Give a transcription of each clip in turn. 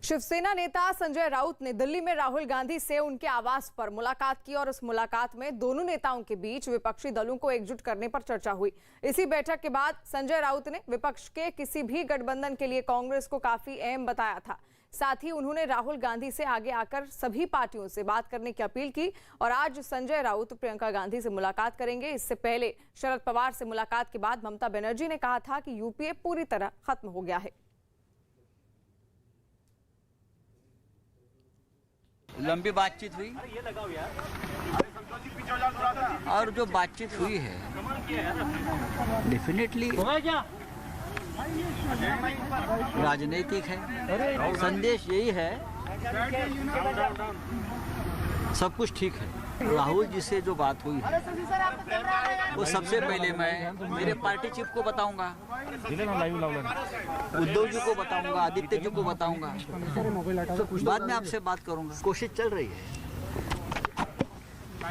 शिवसेना नेता संजय राउत ने दिल्ली में राहुल गांधी से उनके आवास पर मुलाकात की और इस मुलाकात में दोनों नेताओं के बीच विपक्षी दलों को एकजुट करने पर चर्चा हुई। इसी बैठक के बाद संजय राउत ने विपक्ष के किसी भी गठबंधन के लिए कांग्रेस को काफी अहम बताया था। साथ ही उन्होंने राहुल गांधी से आगे आकर सभी पार्टियों से बात करने की अपील की और आज संजय राउत प्रियंका गांधी से मुलाकात करेंगे। इससे पहले शरद पवार से मुलाकात के बाद ममता बनर्जी ने कहा था कि यूपीए पूरी तरह खत्म हो गया है। लंबी बातचीत हुई और जो बातचीत हुई है डेफिनेटली राजनीतिक है। संदेश यही है सब कुछ ठीक है। राहुल जी से जो बात हुई है वो सबसे पहले मैं मेरे पार्टी चीफ को बताऊंगा, उद्धव जी को बताऊंगा, आदित्य जी को बताऊंगा, बाद में आपसे बात करूंगा। कोशिश चल रही है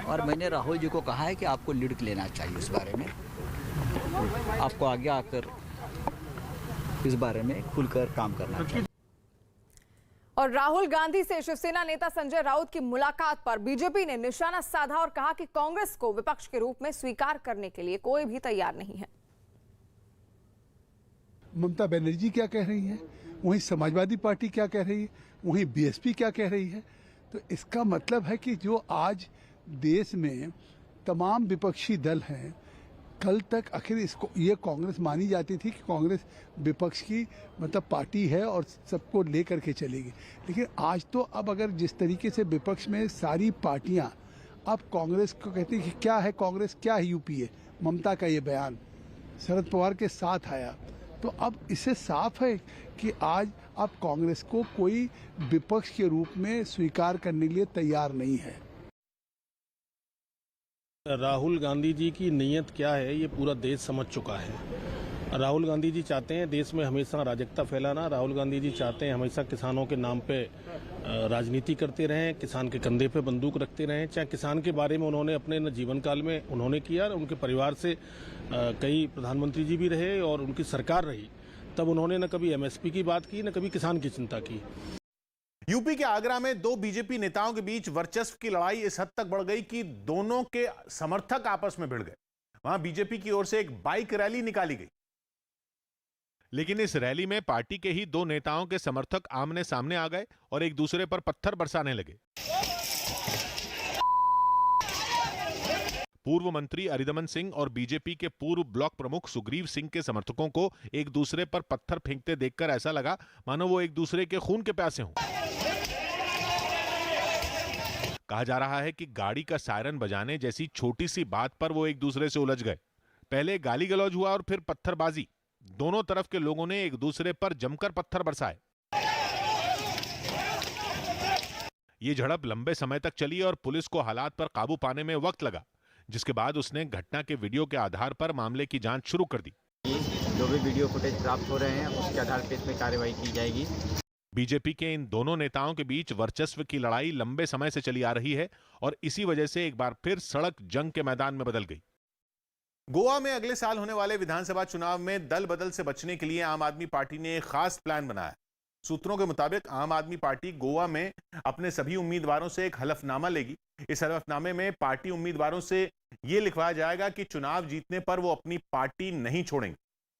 और मैंने राहुल जी को कहा है कि आपको लीड लेना चाहिए इस बारे में, आपको आगे आकर इस बारे में खुलकर काम करना चाहिए। और राहुल गांधी से शिवसेना नेता संजय राउत की मुलाकात पर बीजेपी ने निशाना साधा और कहा कि कांग्रेस को विपक्ष के रूप में स्वीकार करने के लिए कोई भी तैयार नहीं है। ममता बनर्जी क्या कह रही है, वहीं समाजवादी पार्टी क्या कह रही है, वहीं बीएसपी क्या कह रही है। तो इसका मतलब है कि जो आज देश में तमाम विपक्षी दल हैं, कल तक आखिर इसको ये कांग्रेस मानी जाती थी कि कांग्रेस विपक्ष की मतलब पार्टी है और सबको लेकर के चलेगी, लेकिन आज तो अब अगर जिस तरीके से विपक्ष में सारी पार्टियां अब कांग्रेस को कहती है कि क्या है कांग्रेस, क्या है यूपीए, ममता का ये बयान शरद पवार के साथ आया, तो अब इससे साफ है कि आज अब कांग्रेस को कोई विपक्ष के रूप में स्वीकार करने के लिए तैयार नहीं है। राहुल गांधी जी की नीयत क्या है ये पूरा देश समझ चुका है। राहुल गांधी जी चाहते हैं देश में हमेशा अराजकता फैलाना। राहुल गांधी जी चाहते हैं हमेशा किसानों के नाम पे राजनीति करते रहें, किसान के कंधे पे बंदूक रखते रहें। चाहे किसान के बारे में उन्होंने अपने न जीवन काल में उन्होंने किया, उनके परिवार से कई प्रधानमंत्री जी भी रहे और उनकी सरकार रही, तब उन्होंने न कभी एमएसपी की बात की न कभी किसान की चिंता की। यूपी के आगरा में दो बीजेपी नेताओं के बीच वर्चस्व की लड़ाई इस हद तक बढ़ गई कि दोनों के समर्थक आपस में भिड़ गए। वहां बीजेपी की ओर से एक बाइक रैली निकाली गई, लेकिन इस रैली में पार्टी के ही दो नेताओं के समर्थक आमने सामने आ गए और एक दूसरे पर पत्थर बरसाने लगे। पूर्व मंत्री अरिदमन सिंह और बीजेपी के पूर्व ब्लॉक प्रमुख सुग्रीव सिंह के समर्थकों को एक दूसरे पर पत्थर फेंकते देखकर ऐसा लगा मानो वो एक दूसरे के खून के प्यासे हों। कहा जा रहा है कि गाड़ी का सायरन बजाने जैसी छोटी सी बात पर वो एक दूसरे से उलझ गए। पहले गाली गलौज हुआ और फिर पत्थरबाजी। दोनों तरफ के लोगों ने एक दूसरे पर जमकर पत्थर बरसाए। ये झड़प लंबे समय तक चली और पुलिस को हालात पर काबू पाने में वक्त लगा, जिसके बाद उसने घटना के वीडियो के आधार पर मामले की जांच शुरू कर दी। जो भी वीडियो फुटेज प्राप्त हो रहे हैं उसके आधार पर इसमें कार्रवाई की जाएगी। बीजेपी के इन दोनों नेताओं के बीच वर्चस्व की लड़ाई लंबे समय से चली आ रही है और इसी वजह से एक बार फिर सड़क जंग के मैदान में बदल गई। गोवा में अगले साल होने वाले विधानसभा चुनाव में दल बदल से बचने के लिए आम आदमी पार्टी ने एक खास प्लान बनाया। सूत्रों के मुताबिक आम आदमी पार्टी गोवा में अपने सभी उम्मीदवारों से एक हलफनामा लेगी। इस हलफनामे में पार्टी उम्मीदवारों से यह लिखवाया जाएगा कि चुनाव जीतने पर वो अपनी पार्टी नहीं छोड़ेंगे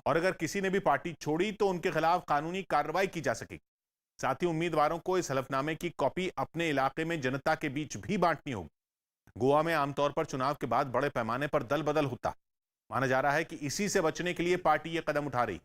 और अगर किसी ने भी पार्टी छोड़ी तो उनके खिलाफ कानूनी कार्रवाई की जा सकेगी। साथ ही उम्मीदवारों को इस हलफनामे की कॉपी अपने इलाके में जनता के बीच भी बांटनी होगी। गोवा में आमतौर पर चुनाव के बाद बड़े पैमाने पर दल बदल होता माना जा रहा है कि इसी से बचने के लिए पार्टी यह कदम उठा रही।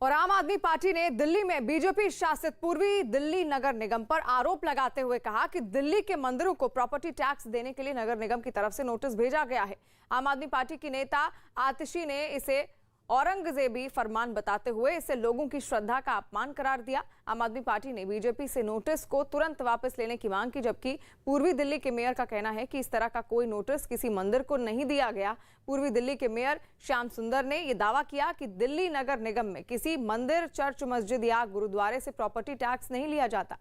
और आम आदमी पार्टी ने दिल्ली में बीजेपी शासित पूर्वी दिल्ली नगर निगम पर आरोप लगाते हुए कहा कि दिल्ली के मंदिरों को प्रॉपर्टी टैक्स देने के लिए नगर निगम की तरफ से नोटिस भेजा गया है। आम आदमी पार्टी की नेता आतिशी ने इसे औरंगजेबी फरमान बताते हुए इसे लोगों की श्रद्धा का अपमान करार दिया। आम आदमी पार्टी ने बीजेपी से नोटिस को तुरंत वापस लेने की मांग की, जबकि पूर्वी दिल्ली के मेयर का कहना है कि इस तरह का कोई नोटिस किसी मंदिर को नहीं दिया गया। पूर्वी दिल्ली के मेयर श्याम सुंदर ने यह दावा किया कि दिल्ली नगर निगम में किसी मंदिर, चर्च, मस्जिद या गुरुद्वारे से प्रॉपर्टी टैक्स नहीं लिया जाता।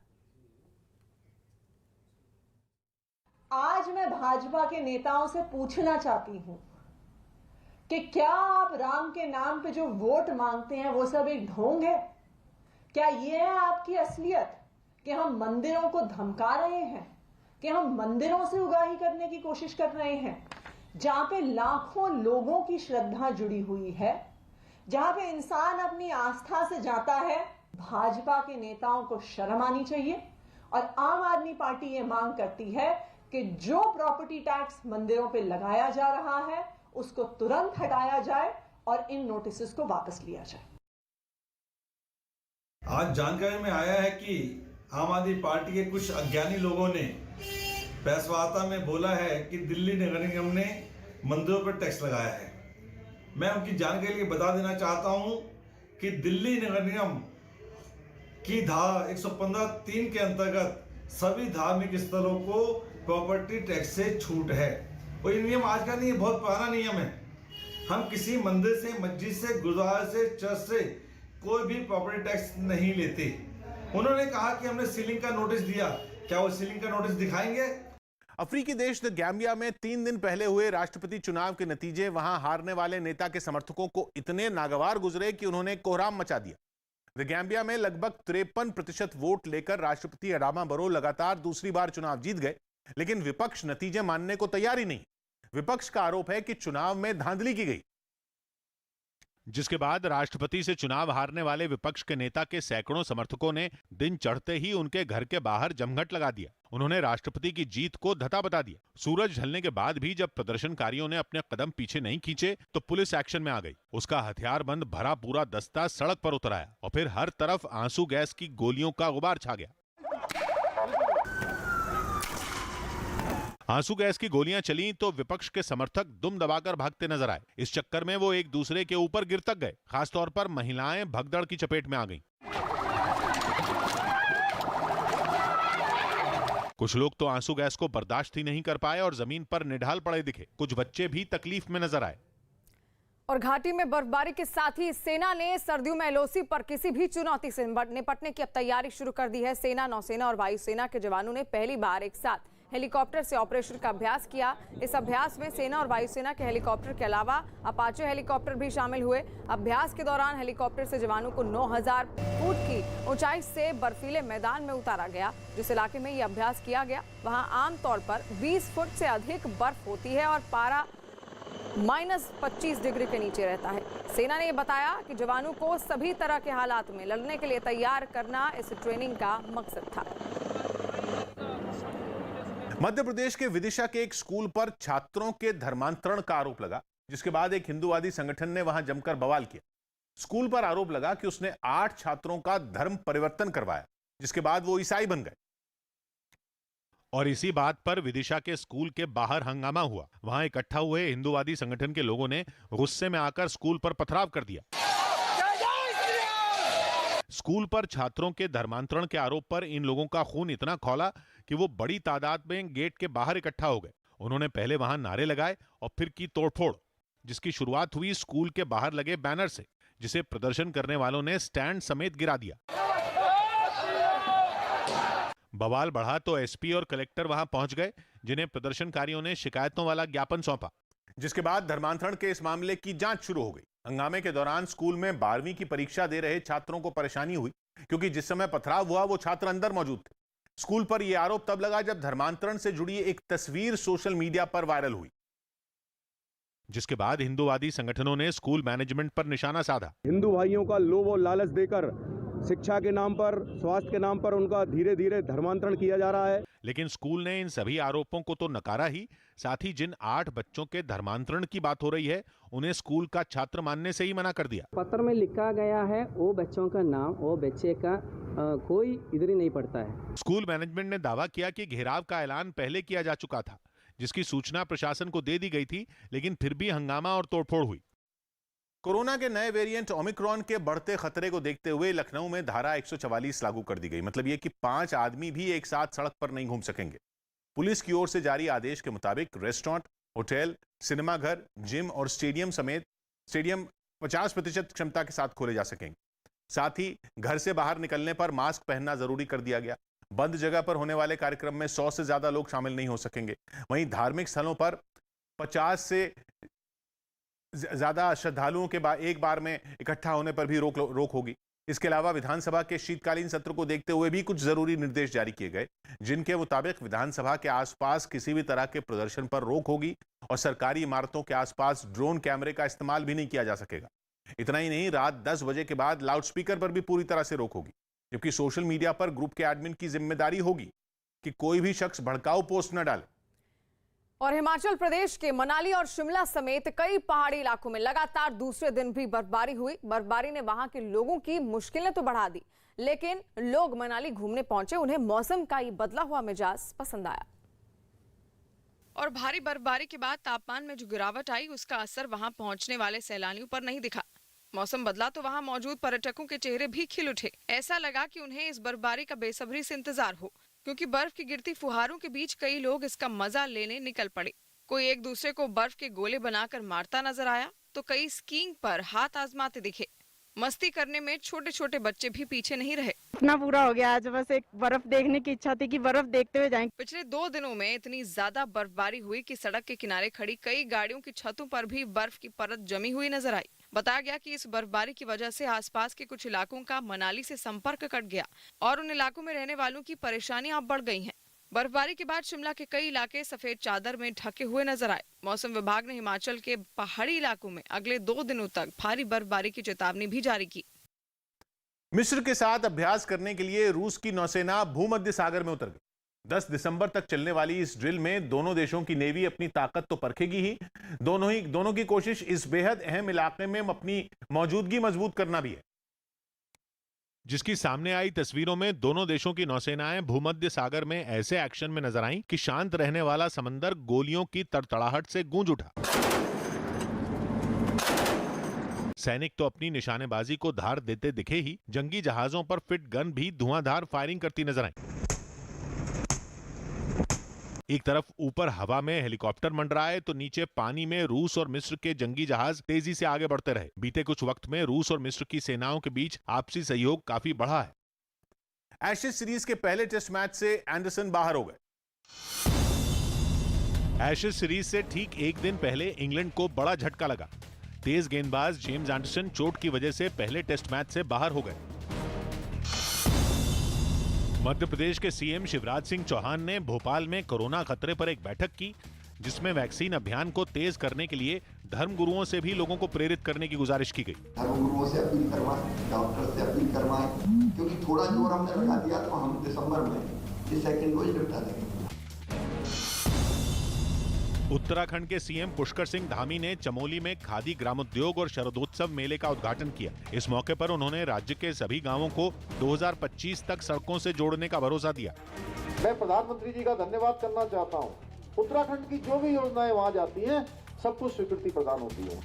आज मैं भाजपा के नेताओं से पूछना चाहती हूं कि क्या आप राम के नाम पे जो वोट मांगते हैं वो सब एक ढोंग है? क्या ये है आपकी असलियत कि हम मंदिरों को धमका रहे हैं, कि हम मंदिरों से उगाही करने की कोशिश कर रहे हैं, जहां पे लाखों लोगों की श्रद्धा जुड़ी हुई है, जहां पे इंसान अपनी आस्था से जाता है। भाजपा के नेताओं को शर्म आनी चाहिए और आम आदमी पार्टी ये मांग करती है कि जो प्रॉपर्टी टैक्स मंदिरों पे लगाया जा रहा है उसको तुरंत हटाया जाए और इन नोटिस को वापस लिया जाए। आज जानकारी में आया है कि आम आदमी पार्टी के कुछ अज्ञानी लोगों ने प्रेस वार्ता में बोला है कि दिल्ली नगर निगम ने मंदिरों पर टैक्स लगाया है। मैं उनकी जानकारी के लिए बता देना चाहता हूं कि दिल्ली नगर निगम की धारा 115(3) के अंतर्गत सभी धार्मिक स्थलों को प्रॉपर्टी टैक्स से छूट है। और ये नियम आज का नहीं है, बहुत पुराना नियम है। हम किसी मंदिर से, मस्जिद से, गुरुद्वारे से, चर्च से कोई भी प्रॉपर्टी टैक्स नहीं लेते। उन्होंने कहा कि हमने सीलिंग का नोटिस दिया, क्या वो सीलिंग का नोटिस दिखाएंगे? अफ्रीकी देश द गैम्बिया में 3 दिन पहले हुए राष्ट्रपति चुनाव के नतीजे वहां हारने वाले नेता के समर्थकों को इतने नागवार गुजरे कि उन्होंने कोहराम मचा दिया। द गैम्बिया में लगभग 53% वोट लेकर राष्ट्रपति अडामा बरो लगातार दूसरी बार चुनाव जीत गए, लेकिन विपक्ष नतीजे मानने को तैयार ही नहीं। विपक्ष का आरोप है कि चुनाव में धांधली की गई, जिसके बाद राष्ट्रपति से चुनाव हारने वाले विपक्ष के नेता के सैकड़ों समर्थकों ने दिन चढ़ते ही उनके घर के बाहर जमघट लगा दिया। उन्होंने राष्ट्रपति की जीत को धता बता दिया। सूरज ढलने के बाद भी जब प्रदर्शनकारियों ने अपने कदम पीछे नहीं खींचे तो पुलिस एक्शन में आ गई। उसका हथियारबंद भरा पूरा दस्ता सड़क पर उतर आया और फिर हर तरफ आंसू गैस की गोलियों का गुबार छा गया। आंसू गैस की गोलियां चली तो विपक्ष के समर्थक दुम दबाकर भागते नजर आए। इस चक्कर में वो एक दूसरे के ऊपर गिर तक गए। खासतौर पर महिलाएं भगदड़ की चपेट में आ गईं। कुछ लोग तो आंसू गैस को बर्दाश्त ही नहीं कर पाए और जमीन पर निढाल पड़े दिखे। कुछ बच्चे भी तकलीफ में नजर आए। और घाटी में बर्फबारी के साथ ही सेना ने सर्दियों में एलओसी पर किसी भी चुनौती से निपटने की अब तैयारी शुरू कर दी है। सेना, नौसेना और वायुसेना के जवानों ने पहली बार एक साथ हेलीकॉप्टर से ऑपरेशन का अभ्यास किया। इस अभ्यास में सेना और वायुसेना के हेलीकॉप्टर के अलावा अपाचे हेलीकॉप्टर भी शामिल हुए। अभ्यास के दौरान हेलीकॉप्टर से जवानों को 9000 फुट की ऊंचाई से बर्फीले मैदान में उतारा गया। जिस इलाके में यह अभ्यास किया गया वहां आमतौर पर 20 फुट से अधिक बर्फ होती है और पारा -25 डिग्री के नीचे रहता है। सेना ने यह बताया कि जवानों को सभी तरह के हालात में लड़ने के लिए तैयार करना इस ट्रेनिंग का मकसद था। मध्य प्रदेश के विदिशा के एक स्कूल पर छात्रों के धर्मांतरण का आरोप लगा, जिसके बाद एक हिंदूवादी संगठन ने वहां जमकर बवाल किया। स्कूल पर आरोप लगा कि उसने 8 छात्रों का धर्म परिवर्तन करवाया, जिसके बाद वो ईसाई बन गए। और इसी बात पर विदिशा के स्कूल के बाहर हंगामा हुआ। वहां इकट्ठा हुए हिंदूवादी संगठन के लोगों ने गुस्से में आकर स्कूल पर पथराव कर दिया। स्कूल पर छात्रों के धर्मांतरण के आरोप पर इन लोगों का खून इतना खौला कि वो बड़ी तादाद में गेट के बाहर इकट्ठा हो गए। उन्होंने पहले वहां नारे लगाए और फिर की तोड़फोड़, जिसकी शुरुआत हुई स्कूल के बाहर लगे बैनर से, जिसे प्रदर्शन करने वालों ने स्टैंड समेत गिरा दिया। बवाल बढ़ा तो एसपी और कलेक्टर वहां पहुंच गए, जिन्हें प्रदर्शनकारियों ने शिकायतों वाला ज्ञापन सौंपा, जिसके बाद धर्मांतरण के इस मामले की जांच शुरू हो गई। हंगामे के दौरान स्कूल में 12वीं की परीक्षा दे रहे छात्रों को परेशानी हुई, क्योंकि जिस समय पथराव हुआ वो छात्र अंदर मौजूद थे। स्कूल पर यह आरोप तब लगा जब धर्मांतरण से जुड़ी एक तस्वीर सोशल मीडिया पर वायरल हुई, जिसके बाद हिंदूवादी संगठनों ने स्कूल मैनेजमेंट पर निशाना साधा। हिंदू भाइयों का लोभ और लालच देकर शिक्षा के नाम पर, स्वास्थ्य के नाम पर उनका धीरे धीरे धर्मांतरण किया जा रहा है। लेकिन स्कूल ने इन सभी आरोपों को तो नकारा ही, साथ ही जिन 8 बच्चों के धर्मांतरण की बात हो रही है उन्हें स्कूल का छात्र मानने से ही मना कर दिया। पत्र में लिखा गया है वो बच्चों का नाम, वो बच्चे का कोई इधर ही नहीं पड़ता है। स्कूल मैनेजमेंट ने दावा किया कि घेराव का ऐलान पहले किया जा चुका था, जिसकी सूचना प्रशासन को दे दी गई थी, लेकिन फिर भी हंगामा और तोड़फोड़ हुई। कोरोना के नए वेरिएंट ओमिक्रॉन के बढ़ते खतरे को देखते हुए लखनऊ में धारा 144 लागू कर दी गई। मतलब यह कि 5 आदमी भी एक साथ सड़क पर नहीं घूम सकेंगे। पुलिस की ओर से जारी आदेश के मुताबिक रेस्टोरेंट, होटल, सिनेमाघर, जिम और स्टेडियम समेत स्टेडियम 50% क्षमता के साथ खोले जा सकेंगे। साथ ही घर से बाहर निकलने पर मास्क पहनना जरूरी कर दिया गया। बंद जगह पर होने वाले कार्यक्रम में 100 से ज्यादा लोग शामिल नहीं हो सकेंगे। वहीं धार्मिक स्थलों पर 50 से ज्यादा श्रद्धालुओं के एक बार में इकट्ठा होने पर भी रोक होगी। इसके अलावा विधानसभा के शीतकालीन सत्र को देखते हुए भी कुछ जरूरी निर्देश जारी किए गए, जिनके मुताबिक विधानसभा के आसपास किसी भी तरह के प्रदर्शन पर रोक होगी और सरकारी इमारतों के आसपास ड्रोन कैमरे का इस्तेमाल भी नहीं किया जा सकेगा। इतना ही नहीं, रात 10 बजे के बाद लाउडस्पीकर पर भी पूरी तरह से रोक होगी, जबकि सोशल मीडिया पर ग्रुप के एडमिन की जिम्मेदारी होगी कि कोई भी शख्स भड़काऊ पोस्ट न डाले। और हिमाचल प्रदेश के मनाली और शिमला समेत कई पहाड़ी इलाकों में लगातार दूसरे दिन भी बर्फबारी हुई। बर्फबारी ने वहां के लोगों की मुश्किलें तो बढ़ा दी, लेकिन लोग मनाली घूमने पहुंचे, उन्हें मौसम का ये बदला हुआ मिजाज पसंद आया। और भारी बर्फबारी के बाद तापमान में जो गिरावट आई, उसका असर वहां पहुंचने वाले सैलानियों पर नहीं दिखा। मौसम बदला तो वहां मौजूद पर्यटकों के चेहरे भी खिल उठे। ऐसा लगा कि उन्हें इस बर्फबारी का बेसब्री से इंतजार हो, क्योंकि बर्फ की गिरती फुहारों के बीच कई लोग इसका मजा लेने निकल पड़े। कोई एक दूसरे को बर्फ के गोले बनाकर मारता नजर आया, तो कई स्कीइंग पर हाथ आजमाते दिखे। मस्ती करने में छोटे छोटे बच्चे भी पीछे नहीं रहे। इतना बुरा हो गया आज, बस एक बर्फ देखने की इच्छा थी कि बर्फ देखते हुए जाएं। पिछले 2 दिनों में इतनी ज्यादा बर्फबारी हुई कि सड़क के किनारे खड़ी कई गाड़ियों की छतों पर भी बर्फ की परत जमी हुई नजर आई। बताया गया कि इस बर्फबारी की वजह से आसपास के कुछ इलाकों का मनाली से संपर्क कट गया और उन इलाकों में रहने वालों की परेशानियां अब बढ़ गई हैं। बर्फबारी के बाद शिमला के कई इलाके सफेद चादर में ढके हुए नजर आए। मौसम विभाग ने हिमाचल के पहाड़ी इलाकों में अगले 2 दिनों तक भारी बर्फबारी की चेतावनी भी जारी की। मिस्र के साथ अभ्यास करने के लिए रूस की नौसेना भूमध्य सागर में उतर गई। 10 दिसंबर तक चलने वाली इस ड्रिल में दोनों देशों की नेवी अपनी ताकत तो परखेगी ही, दोनों की कोशिश इस बेहद अहम इलाके में अपनी मौजूदगी मजबूत करना भी है, जिसकी सामने आई तस्वीरों में दोनों देशों की नौसेनाएं भूमध्य सागर में ऐसे एक्शन में नजर आईं कि शांत रहने वाला समंदर गोलियों की तड़तड़ाहट से गूंज उठा। सैनिक तो अपनी निशानेबाजी को धार देते दिखे ही, जंगी जहाजों पर फिट गन भी धुआंधार फायरिंग करती नजर आई। एक तरफ ऊपर हवा में हेलीकॉप्टर मंडराए तो नीचे पानी में रूस और मिस्र के जंगी जहाज तेजी से आगे बढ़ते रहे। बीते कुछ वक्त में रूस और मिस्र की सेनाओं के बीच आपसी सहयोग काफी बढ़ा है। एशेज सीरीज के पहले टेस्ट मैच से एंडरसन बाहर हो गए। एशेज सीरीज से ठीक एक दिन पहले इंग्लैंड को बड़ा झटका लगा। तेज गेंदबाज जेम्स एंडरसन चोट की वजह से पहले टेस्ट मैच से बाहर हो गए। मध्य प्रदेश के सीएम शिवराज सिंह चौहान ने भोपाल में कोरोना खतरे पर एक बैठक की, जिसमें वैक्सीन अभियान को तेज करने के लिए धर्मगुरुओं से भी लोगों को प्रेरित करने की गुजारिश की गई। धर्मगुरुओं से अपील करवाएं, डॉक्टर से अपील करवाएं, क्योंकि थोड़ा जोर हमने लगा दिया तो हम दिसंबर में इस सेकंड डोज निपटा देंगे। उत्तराखंड के सीएम पुष्कर सिंह धामी ने चमोली में खादी ग्रामोद्योग और शरदोत्सव मेले का उद्घाटन किया। इस मौके पर उन्होंने राज्य के सभी गांवों को 2025 तक सड़कों से जोड़ने का भरोसा दिया। मैं प्रधानमंत्री जी का धन्यवाद करना चाहता हूं। उत्तराखंड की जो भी योजनाएं वहां जाती हैं, सबको स्वीकृति प्रदान होती है।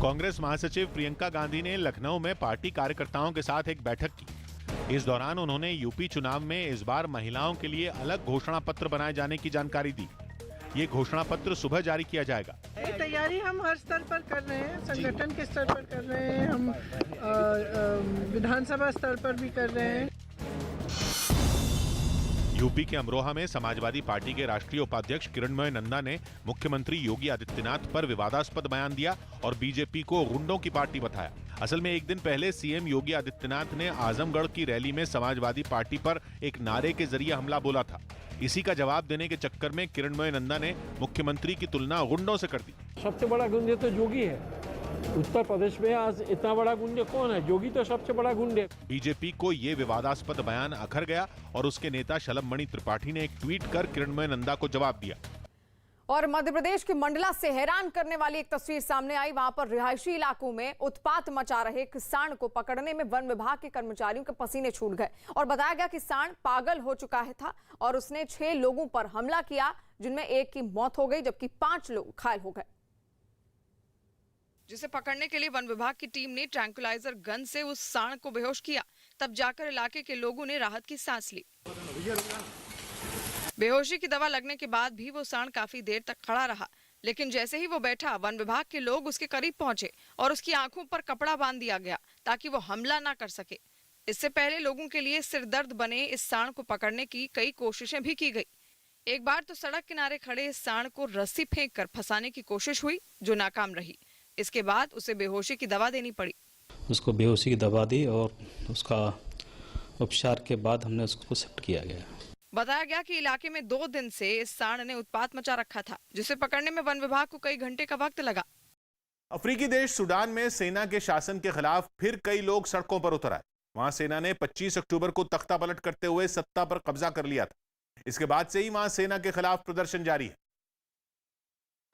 कांग्रेस महासचिव प्रियंका गांधी ने लखनऊ में पार्टी कार्यकर्ताओं के साथ एक बैठक की। इस दौरान उन्होंने यूपी चुनाव में इस बार महिलाओं के लिए अलग घोषणा पत्र बनाए जाने की जानकारी दी। ये घोषणा पत्र सुबह जारी किया जाएगा। ये तैयारी हम हर स्तर पर कर रहे हैं, संगठन के स्तर पर कर रहे हैं, हम विधानसभा स्तर पर भी कर रहे हैं। यूपी के अमरोहा में समाजवादी पार्टी के राष्ट्रीय उपाध्यक्ष किरणमय नंदा ने मुख्यमंत्री योगी आदित्यनाथ पर विवादास्पद बयान दिया और बीजेपी को गुंडों की पार्टी बताया। असल में एक दिन पहले सीएम योगी आदित्यनाथ ने आजमगढ़ की रैली में समाजवादी पार्टी पर एक नारे के जरिए हमला बोला था। इसी का जवाब देने के चक्कर में किरणमय नंदा ने मुख्यमंत्री की तुलना गुंडों से कर दी। सबसे बड़ा गुंडे तो योगी है। उत्तर प्रदेश में आज इतना बड़ा गुंडे कौन है? योगी तो सबसे बड़ा गुंडे। बीजेपी को ये विवादास्पद बयान अखर गया और उसके नेता शलभ मणि त्रिपाठी ने एक ट्वीट कर किरणमय नंदा को जवाब दिया। और मध्य प्रदेश के मंडला से हैरान करने वाली एक तस्वीर सामने आई। वहां पर रिहायशी इलाकों में उत्पात मचा रहे एक सांड को पकड़ने में वन विभाग के कर्मचारियों के पसीने छूट गए और बताया गया कि सांड पागल हो चुका है था और उसने 6 लोगों पर हमला किया, जिनमें एक की मौत हो गई जबकि 5 लोग घायल हो गए। जिसे पकड़ने के लिए वन विभाग की टीम ने ट्रैंकुलाइजर गन से उस सांड को बेहोश किया। तब जाकर इलाके के लोगों ने राहत की सांस ली। बेहोशी की दवा लगने के बाद भी वो सांड काफी देर तक खड़ा रहा, लेकिन जैसे ही वो बैठा, वन विभाग के लोग उसके करीब पहुंचे और उसकी आंखों पर कपड़ा बांध दिया गया ताकि वो हमला ना कर सके। इससे पहले लोगों के लिए सिरदर्द बने इस सांड को पकड़ने की कई कोशिशें भी की गई। एक बार तो सड़क किनारे खड़े इस सांड को रस्सी फेंक कर फंसाने की कोशिश हुई, जो नाकाम रही। इसके बाद उसे बेहोशी की दवा देनी पड़ी। उसको बेहोशी की दवा दी और उसका उपचार के बाद हमने उसको शिफ्ट किया गया। बताया गया कि इलाके में 2 दिन से इस सांड ने उत्पात मचा रखा था, जिसे पकड़ने में वन विभाग को कई घंटे का वक्त लगा। अफ्रीकी देश सूडान में सेना के शासन के खिलाफ फिर कई लोग सड़कों पर उतर आए। वहां सेना ने 25 अक्टूबर को तख्ता पलट करते हुए सत्ता पर कब्जा कर लिया था। इसके बाद से ही वहां सेना के खिलाफ प्रदर्शन जारी है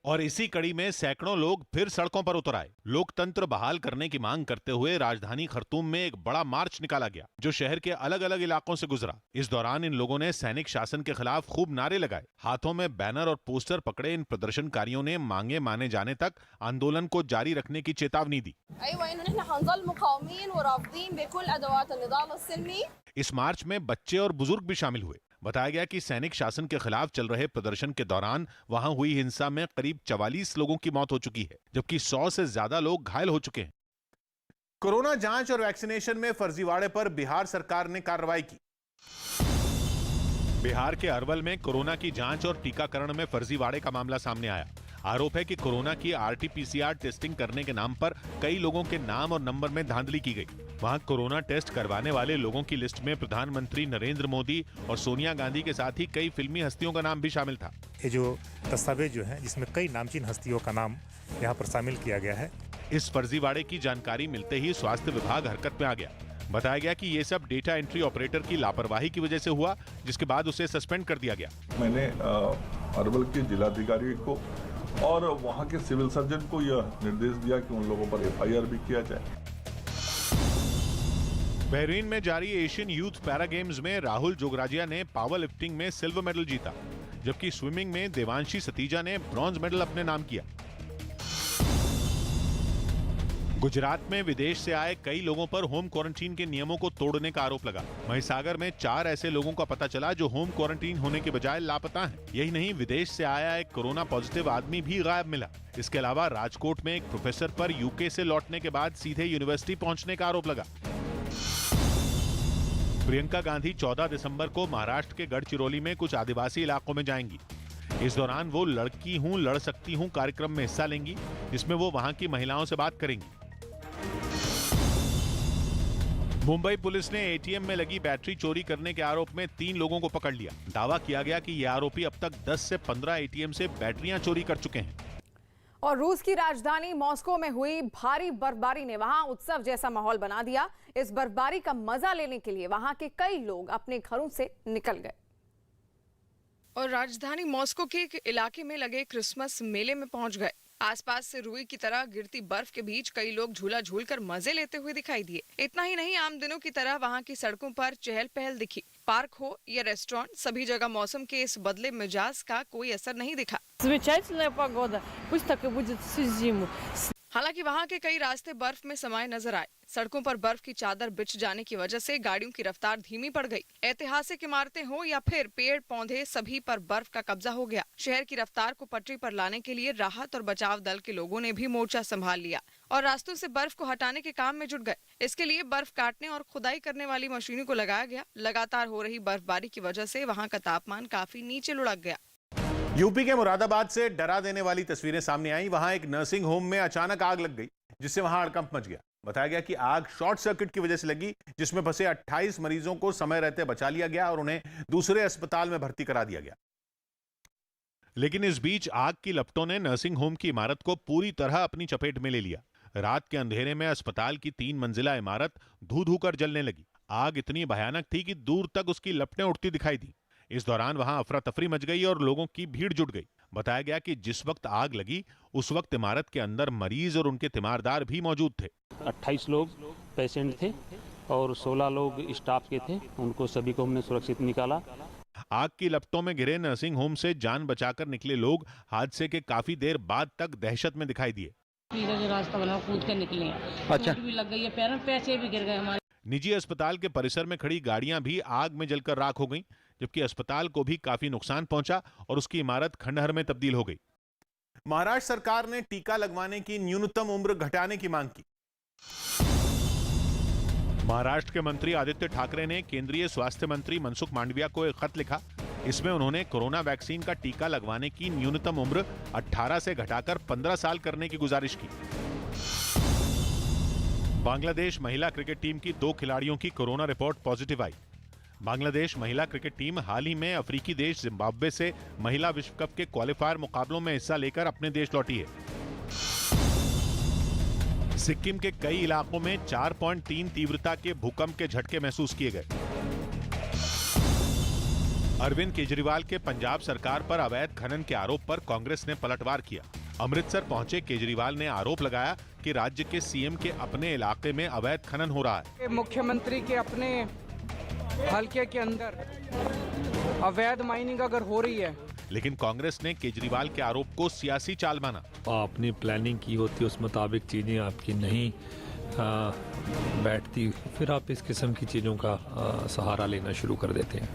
और इसी कड़ी में सैकड़ों लोग फिर सड़कों पर उतर आए। लोकतंत्र बहाल करने की मांग करते हुए राजधानी खर्तूम में एक बड़ा मार्च निकाला गया, जो शहर के अलग अलग इलाकों से गुजरा। इस दौरान इन लोगों ने सैनिक शासन के खिलाफ खूब नारे लगाए। हाथों में बैनर और पोस्टर पकड़े इन प्रदर्शनकारियों ने मांगे माने जाने तक आंदोलन को जारी रखने की चेतावनी दी। इस मार्च में बच्चे और बुजुर्ग भी शामिल हुए। बताया गया कि सैनिक शासन के खिलाफ चल रहे प्रदर्शन के दौरान वहां हुई हिंसा में करीब 44 लोगों की मौत हो चुकी है, जबकि 100 से ज्यादा लोग घायल हो चुके हैं। कोरोना जांच और वैक्सीनेशन में फर्जीवाड़े पर बिहार सरकार ने कार्रवाई की। बिहार के अरवल में कोरोना की जांच और टीकाकरण में फर्जीवाड़े का मामला सामने आया। आरोप है कि कोरोना की RT-PCR टेस्टिंग करने के नाम पर कई लोगों के नाम और नंबर में धांधली की गई। वहां कोरोना टेस्ट करवाने वाले लोगों की लिस्ट में प्रधानमंत्री नरेंद्र मोदी और सोनिया गांधी के साथ ही कई फिल्मी हस्तियों का नाम भी शामिल था। ये जो दस्तावेज जो है, जिसमें कई नामचीन हस्तियों का नाम यहाँ पर शामिल किया गया है। इस फर्जीवाड़े की जानकारी मिलते ही स्वास्थ्य विभाग हरकत में आ गया। बताया गया कि ये सब डेटा एंट्री ऑपरेटर की लापरवाही की वजह से हुआ, जिसके बाद उसे सस्पेंड कर दिया गया। मैंने अरवल के जिलाधिकारी को और वहां के सिविल सर्जन को यह निर्देश दिया कि उन लोगों पर FIR भी किया जाए। बहरीन में जारी एशियन यूथ पैरा गेम्स में राहुल जोगराजिया ने पावर लिफ्टिंग में सिल्वर मेडल जीता, जबकि स्विमिंग में देवांशी सतीजा ने ब्रॉन्ज मेडल अपने नाम किया। गुजरात में विदेश से आए कई लोगों पर होम क्वारंटीन के नियमों को तोड़ने का आरोप लगा। महिसागर में 4 ऐसे लोगों का पता चला जो होम क्वारंटीन होने के बजाय लापता हैं। यही नहीं, विदेश से आया एक कोरोना पॉजिटिव आदमी भी गायब मिला। इसके अलावा राजकोट में एक प्रोफेसर पर यूके से लौटने के बाद सीधे यूनिवर्सिटी पहुंचने का आरोप लगा। प्रियंका गांधी 14 दिसंबर को महाराष्ट्र के गढ़चिरौली में कुछ आदिवासी इलाकों में जाएंगी। इस दौरान वो लड़की हूं लड़ सकती हूं कार्यक्रम में हिस्सा लेंगी, जिसमें वो वहां की महिलाओं से बात करेंगी। मुंबई पुलिस ने ATM में लगी बैटरी चोरी करने के आरोप में 3 लोगों को पकड़ लिया। दावा किया गया कि ये आरोपी अब तक 10 से 15 ATM से बैटरियां चोरी कर चुके हैं। और रूस की राजधानी मॉस्को में हुई भारी बर्फबारी ने वहां उत्सव जैसा माहौल बना दिया। इस बर्फबारी का मजा लेने के लिए वहां के कई लोग अपने घरों से निकल गए और राजधानी मॉस्को के एक इलाके में लगे क्रिसमस मेले में पहुंच गए। आसपास से रुई की तरह गिरती बर्फ के बीच कई लोग झूला झूलकर मजे लेते हुए दिखाई दिए। इतना ही नहीं, आम दिनों की तरह वहां की सड़कों पर चहल पहल दिखी। पार्क हो या रेस्टोरेंट, सभी जगह मौसम के इस बदले मिजाज का कोई असर नहीं दिखा। हालांकि वहां के कई रास्ते बर्फ में समाये नजर आए। सड़कों पर बर्फ की चादर बिछ जाने की वजह से गाड़ियों की रफ्तार धीमी पड़ गई। ऐतिहासिक इमारतें हो या फिर पेड़ पौधे, सभी पर बर्फ का कब्जा हो गया। शहर की रफ्तार को पटरी पर लाने के लिए राहत और बचाव दल के लोगों ने भी मोर्चा संभाल लिया और रास्तों से बर्फ को हटाने के काम में जुट गए। इसके लिए बर्फ काटने और खुदाई करने वाली मशीनों को लगाया गया। लगातार हो रही बर्फबारी की वजह से वहाँ का तापमान काफी नीचे लुढ़क गया। यूपी के मुरादाबाद से डरा देने वाली तस्वीरें सामने आई। वहां एक नर्सिंग होम में अचानक आग लग गई, जिससे वहां हड़कंप मच गया। बताया गया कि आग शॉर्ट सर्किट की वजह से लगी, जिसमें फंसे 28 मरीजों को समय रहते बचा लिया गया और उन्हें दूसरे अस्पताल में भर्ती करा दिया गया। लेकिन इस बीच आग की लपटों ने नर्सिंग होम की इमारत को पूरी तरह अपनी चपेट में ले लिया। रात के अंधेरे में अस्पताल की 3 मंजिला इमारत धू धू कर जलने लगी। आग इतनी भयानक थी कि दूर तक उसकी लपटें उठती दिखाई दी। इस दौरान वहां अफरा तफरी मच गई और लोगों की भीड़ जुट गई। बताया गया कि जिस वक्त आग लगी उस वक्त इमारत के अंदर मरीज और उनके तीमारदार भी मौजूद थे। 28 लोग पेशेंट थे और 16 लोग स्टाफ के थे। उनको सभी को हमने सुरक्षित निकाला। आग की लपटों में घिरे नर्सिंग होम से जान बचाकर निकले लोग हादसे के काफी देर बाद तक दहशत में दिखाई दिए। जो रास्ता बना कूद कर निकले हैं। अच्छा। भी लग गई है, पैरों पैसे भी गिर गए हमारे। निजी अस्पताल के परिसर में खड़ी गाड़ियां भी आग में जलकर राख हो गईं, जबकि अस्पताल को भी काफी नुकसान पहुंचा और उसकी इमारत खंडहर में तब्दील हो गई। महाराष्ट्र सरकार ने टीका लगवाने की न्यूनतम उम्र घटाने की मांग की। महाराष्ट्र के मंत्री आदित्य ठाकरे ने केंद्रीय स्वास्थ्य मंत्री मनसुख मांडविया को एक खत लिखा। इसमें उन्होंने कोरोना वैक्सीन का टीका लगवाने की न्यूनतम उम्र 18 से घटाकर 15 साल करने की गुजारिश की। बांग्लादेश महिला क्रिकेट टीम की 2 खिलाड़ियों की कोरोना रिपोर्ट पॉजिटिव आई। बांग्लादेश महिला क्रिकेट टीम हाल ही में अफ्रीकी देश जिम्बाब्वे से महिला विश्व कप के क्वालिफायर मुकाबलों में हिस्सा लेकर अपने देश लौटी है। सिक्किम के कई इलाकों में 4.3 तीव्रता के भूकंप के झटके महसूस किए गए। अरविंद केजरीवाल के पंजाब सरकार पर अवैध खनन के आरोप पर कांग्रेस ने पलटवार किया। अमृतसर पहुंचे केजरीवाल ने आरोप लगाया कि राज्य के सीएम के अपने इलाके में अवैध खनन हो रहा है। मुख्यमंत्री के अपने हलके के अंदर अवैध माइनिंग अगर हो रही है, लेकिन कांग्रेस ने केजरीवाल के आरोप को सियासी चाल माना। आपने प्लानिंग की होती है, उस मुताबिक चीज़ें आपकी नहीं बैठती, फिर आप इस किस्म की चीज़ों का सहारा लेना शुरू कर देते हैं।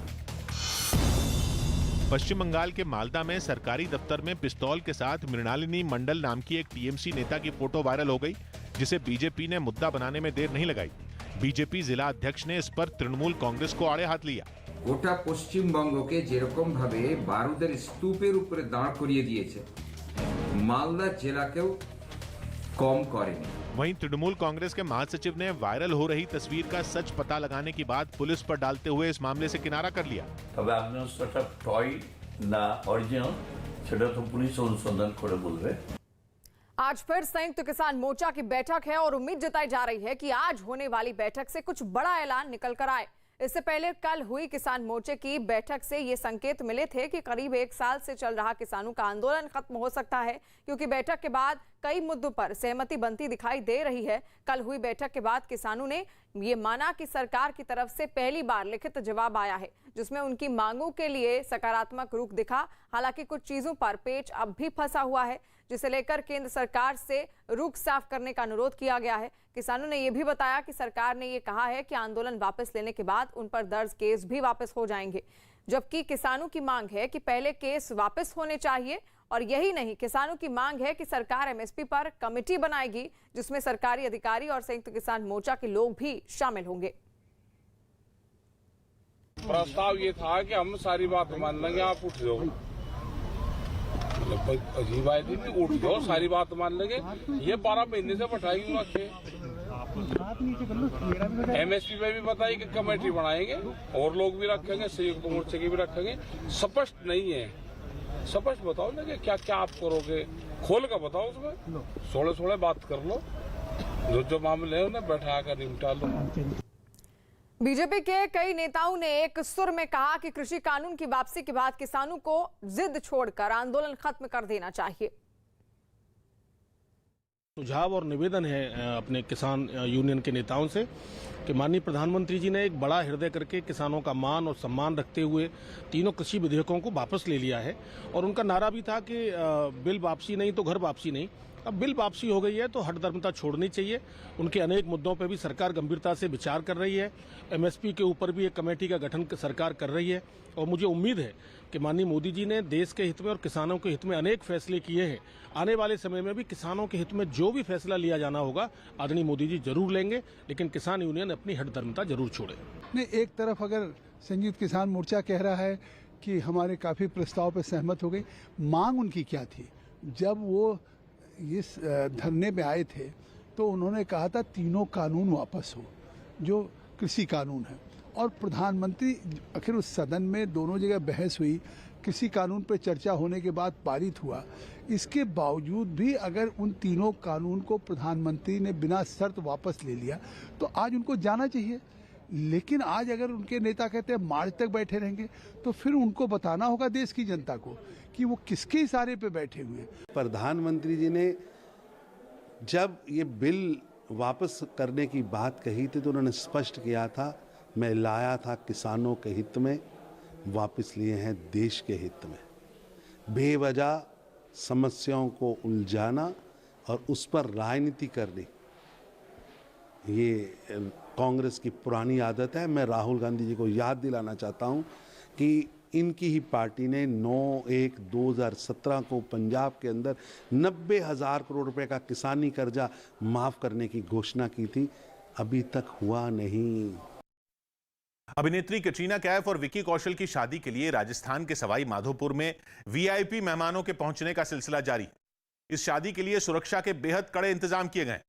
पश्चिम बंगाल के मालदा में सरकारी दफ्तर में पिस्तौल के साथ मृणालिनी मंडल नाम की एक टीएमसी नेता की फोटो वायरल हो गई, जिसे बीजेपी ने मुद्दा बनाने में देर नहीं लगाई। बीजेपी जिला अध्यक्ष ने इस पर तृणमूल कांग्रेस को आड़े हाथ लिया। গোটা পশ্চিমবঙ্গকে যেরকম ভাবে বারুদের স্তূপের উপরে দাঁড় করিয়ে দিয়েছে, মালদা জেলাকেও কম করেনি। वहीं तृणमूल कांग्रेस के महासचिव ने वायरल हो रही तस्वीर का सच पता लगाने की बात पुलिस पर डालते हुए इस मामले से किनारा कर लिया। তবে আপনার সেটা টয় না অরিজিনাল সেটা তো পুলিশ অনুসন্ধান করে বলবে। आज फिर संयुक्त किसान मोर्चा की बैठक है और उम्मीद जताई जा रही है कि आज होने वाली बैठक से कुछ बड़ा ऐलान निकल कर आए। इससे पहले कल हुई किसान मोर्चे की बैठक से ये संकेत मिले थे कि करीब 1 साल से चल रहा किसानों का आंदोलन खत्म हो सकता है, क्योंकि बैठक के बाद कई मुद्दों पर सहमति बनती दिखाई दे रही है। कल हुई बैठक के बाद किसानों ने ये माना कि सरकार की तरफ से पहली बार लिखित जवाब आया है, जिसमें उनकी मांगों के लिए सकारात्मक रुख दिखा। हालांकि कुछ चीजों पर पेच अब भी फंसा हुआ है, जिसे लेकर केंद्र सरकार से रुख साफ करने का अनुरोध किया गया है। किसानों ने यह भी बताया कि सरकार ने यह कहा है कि आंदोलन वापस लेने के बाद उन पर दर्ज केस भी वापस हो जाएंगे, जबकि किसानों की मांग है कि पहले केस वापस होने चाहिए। और यही नहीं, किसानों की मांग है कि सरकार एमएसपी पर कमेटी बनाएगी, जिसमें सरकारी अधिकारी और संयुक्त किसान मोर्चा के लोग भी शामिल होंगे। प्रस्ताव ये था कि हम सारी बात मान लेंगे, आप उठ जाओ। अजीब बात है कि उठ जाओ, सारी बात मान लेंगे। ये 12 महीने से बैठाई क्यों रखे? एमएसपी पे भी बताइए कि कमेटी बनाएंगे, और लोग भी रखेंगे, संयुक्त मोर्चे के भी रखेंगे। स्पष्ट नहीं है, स्पष्ट बताओ ना कि क्या क्या आप करोगे, खोल कर बताओ। उसमें 16 बात कर लो, जो मामले है उन्हें बैठा कर निपटा लो। बीजेपी के कई नेताओं ने एक सुर में कहा कि कृषि कानून की वापसी के बाद किसानों को जिद छोड़कर आंदोलन खत्म कर देना चाहिए। सुझाव और निवेदन है अपने किसान यूनियन के नेताओं से कि माननीय प्रधानमंत्री जी ने एक बड़ा हृदय करके किसानों का मान और सम्मान रखते हुए तीनों कृषि विधेयकों को वापस ले लिया है। और उनका नारा भी था कि बिल वापसी नहीं तो घर वापसी नहीं। अब बिल वापसी हो गई है तो हठधर्मता छोड़नी चाहिए। उनके अनेक मुद्दों पर भी सरकार गंभीरता से विचार कर रही है। एमएसपी के ऊपर भी एक कमेटी का गठन सरकार कर रही है, और मुझे उम्मीद है कि माननीय मोदी जी ने देश के हित में और किसानों के हित में अनेक फैसले किए हैं। आने वाले समय में भी किसानों के हित में जो भी फैसला लिया जाना होगा आदरणीय मोदी जी जरूर लेंगे, लेकिन किसान यूनियन अपनी हठधर्मता जरूर छोड़े। नहीं, एक तरफ अगर संयुक्त किसान मोर्चा कह रहा है कि हमारे काफ़ी प्रस्ताव पर सहमत हो गई, मांग उनकी क्या थी? जब वो इस धरने में आए थे तो उन्होंने कहा था तीनों कानून वापस हो, जो कृषि कानून है। और प्रधानमंत्री, आखिर उस सदन में दोनों जगह बहस हुई, कृषि कानून पर चर्चा होने के बाद पारित हुआ। इसके बावजूद भी अगर उन तीनों कानून को प्रधानमंत्री ने बिना शर्त वापस ले लिया तो आज उनको जाना चाहिए। लेकिन आज अगर उनके नेता कहते हैं मार्च तक बैठे रहेंगे, तो फिर उनको बताना होगा देश की जनता को कि वो किसके इशारे पे बैठे हुए हैं। प्रधानमंत्री जी ने जब ये बिल वापस करने की बात कही थी तो उन्होंने स्पष्ट किया था, मैं लाया था किसानों के हित में, वापस लिए हैं देश के हित में। बेवजह समस्याओं को उलझाना और उस पर राजनीति करनी, ये कांग्रेस की पुरानी आदत है। मैं राहुल गांधी जी को याद दिलाना चाहता हूं कि इनकी ही पार्टी ने 9/1/2017 को पंजाब के अंदर 90,000 करोड़ रुपए का किसानी कर्जा माफ करने की घोषणा की थी, अभी तक हुआ नहीं। अभिनेत्री कैटरीना कैफ और विकी कौशल की शादी के लिए राजस्थान के सवाई माधोपुर में वीआईपी मेहमानों के पहुंचने का सिलसिला जारी। इस शादी के लिए सुरक्षा के बेहद कड़े इंतजाम किए गए।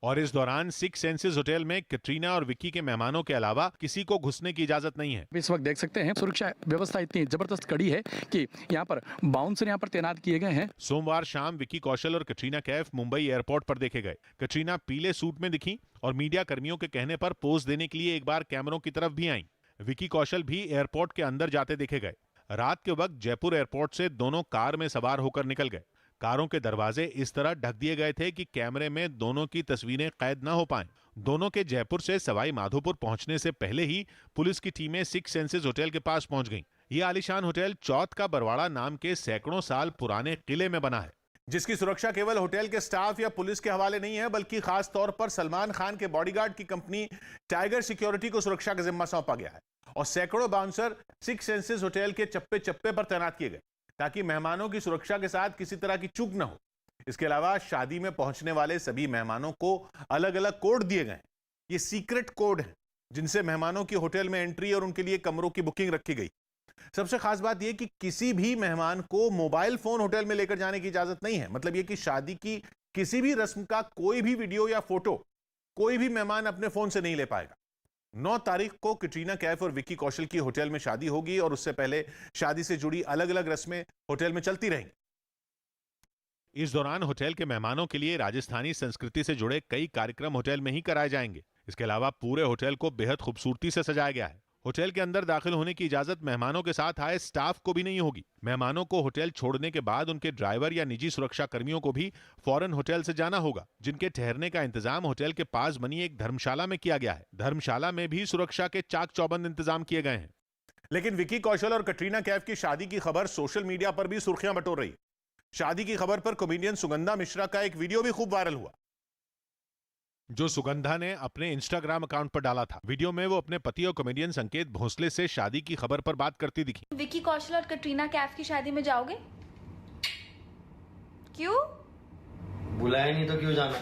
और इस दौरान सिक्स सेंसेस होटल में कैटरीना और विक्की के मेहमानों के अलावा किसी को घुसने की इजाजत नहीं है। इस वक्त देख सकते हैं सुरक्षा व्यवस्था इतनी जबरदस्त कड़ी है कि यहाँ पर बाउंसर यहाँ पर तैनात किए गए हैं। सोमवार शाम विक्की कौशल और कैटरीना कैफ मुंबई एयरपोर्ट पर देखे गए। कैटरीना पीले सूट में दिखी और मीडिया कर्मियों के कहने पर पोज देने के लिए एक बार कैमरों की तरफ भी आईं। विक्की कौशल भी एयरपोर्ट के अंदर जाते देखे गए। रात के वक्त जयपुर एयरपोर्ट से दोनों कार में सवार होकर निकल गए। कारों के दरवाजे इस तरह ढक दिए गए थे कि कैमरे में दोनों की तस्वीरें कैद न हो पाएं। दोनों के जयपुर से सवाई माधोपुर पहुंचने से पहले ही पुलिस की टीमें सिक्स सेंसेस होटल के पास पहुंच गईं। ये आलीशान होटल चौथ का बरवाड़ा नाम के सैकड़ों साल पुराने किले में बना है, जिसकी सुरक्षा केवल होटल के स्टाफ या पुलिस के हवाले नहीं है, बल्कि खास तौर पर सलमान खान के बॉडीगार्ड की कंपनी टाइगर सिक्योरिटी को सुरक्षा का जिम्मा सौंपा गया है और सैकड़ों बाउंसर सिक्स सेंसेस होटल के चप्पे चप्पे पर तैनात किए गए ताकि मेहमानों की सुरक्षा के साथ किसी तरह की चूक न हो। इसके अलावा शादी में पहुंचने वाले सभी मेहमानों को अलग अलग कोड दिए गए। ये सीक्रेट कोड हैं जिनसे मेहमानों की होटल में एंट्री और उनके लिए कमरों की बुकिंग रखी गई। सबसे खास बात यह कि किसी भी मेहमान को मोबाइल फोन होटल में लेकर जाने की इजाजत नहीं है। मतलब यह कि शादी की किसी भी रस्म का कोई भी वीडियो या फोटो कोई भी मेहमान अपने फोन से नहीं ले पाएगा। 9 तारीख को कैटरीना कैफ और विक्की कौशल की होटल में शादी होगी और उससे पहले शादी से जुड़ी अलग अलग रस्में होटल में चलती रहेंगी। इस दौरान होटल के मेहमानों के लिए राजस्थानी संस्कृति से जुड़े कई कार्यक्रम होटल में ही कराए जाएंगे। इसके अलावा पूरे होटल को बेहद खूबसूरती से सजाया गया है। होटल के अंदर दाखिल होने की इजाजत मेहमानों के साथ आए स्टाफ को भी नहीं होगी। मेहमानों को होटल छोड़ने के बाद उनके ड्राइवर या निजी सुरक्षा कर्मियों को भी फौरन होटल से जाना होगा, जिनके ठहरने का इंतजाम होटल के पास बनी एक धर्मशाला में किया गया है। धर्मशाला में भी सुरक्षा के चाक चौबंद इंतजाम किए गए हैं। लेकिन विक्की कौशल और कैटरीना कैफ की शादी की खबर सोशल मीडिया पर भी सुर्खियां बटोर रही। शादी की खबर पर कॉमेडियन सुगंधा मिश्रा का एक वीडियो भी खूब वायरल हुआ, जो सुगंधा ने अपने इंस्टाग्राम अकाउंट पर डाला था। वीडियो में वो अपने पति और कॉमेडियन संकेत भोसले से शादी की खबर पर बात करती दिखी। विक्की कौशल और कैटरीना कैफ की शादी में जाओगे? क्यों? बुलाया नहीं तो क्यों जाना?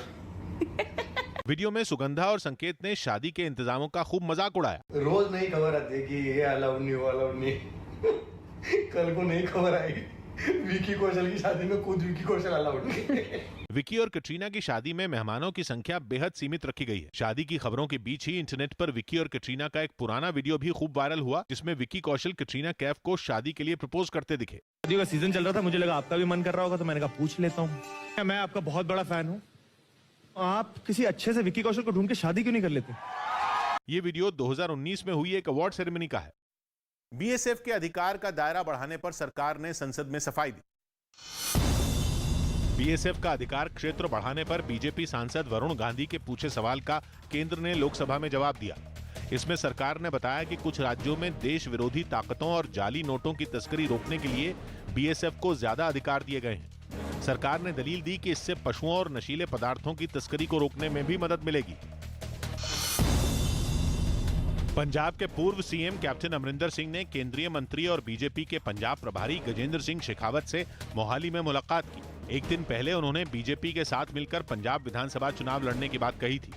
वीडियो में सुगंधा और संकेत ने शादी के इंतजामों का खूब मजाक उड़ाया। रोज नहीं खबर आती कि ये अलाउ नहीं वो अलाउ नहीं। कल को नहीं खबर आई विक्की कौशल की शादी में खुद विक्की कौशल अलाउड नहीं। विक्की और कैटरीना की शादी में मेहमानों की संख्या बेहद सीमित रखी गई है। शादी की खबरों के बीच ही इंटरनेट पर विक्की और कैटरीना का एक पुराना वीडियो भी खूब वायरल हुआ, जिसमें विक्की कौशल कैटरीना कैफ को शादी के लिए प्रपोज करते दिखे। शादी का सीजन चल रहा था, मुझे लगा आपका भी मन कर रहा होगा तो मैंने कहा पूछ लेता हूँ। मैं आपका बहुत बड़ा फैन हूँ, आप किसी अच्छे से विक्की कौशल को ढूंढ के शादी क्यों नहीं कर लेते? ये वीडियो 2019 में हुई एक अवार्ड सेरेमनी का है। बीएसएफ के अधिकार का दायरा बढ़ाने पर सरकार ने संसद में सफाई दी। बीएसएफ का अधिकार क्षेत्र बढ़ाने पर बीजेपी सांसद वरुण गांधी के पूछे सवाल का केंद्र ने लोकसभा में जवाब दिया। इसमें सरकार ने बताया कि कुछ राज्यों में देश विरोधी ताकतों और जाली नोटों की तस्करी रोकने के लिए बीएसएफ को ज्यादा अधिकार दिए गए हैं। सरकार ने दलील दी कि इससे पशुओं और नशीले पदार्थों की तस्करी को रोकने में भी मदद मिलेगी। पंजाब के पूर्व सीएम कैप्टन अमरिंदर सिंह ने केंद्रीय मंत्री और बीजेपी के पंजाब प्रभारी गजेंद्र सिंह शेखावत से मोहाली में मुलाकात की। एक दिन पहले उन्होंने बीजेपी के साथ मिलकर पंजाब विधानसभा चुनाव लड़ने की बात कही थी।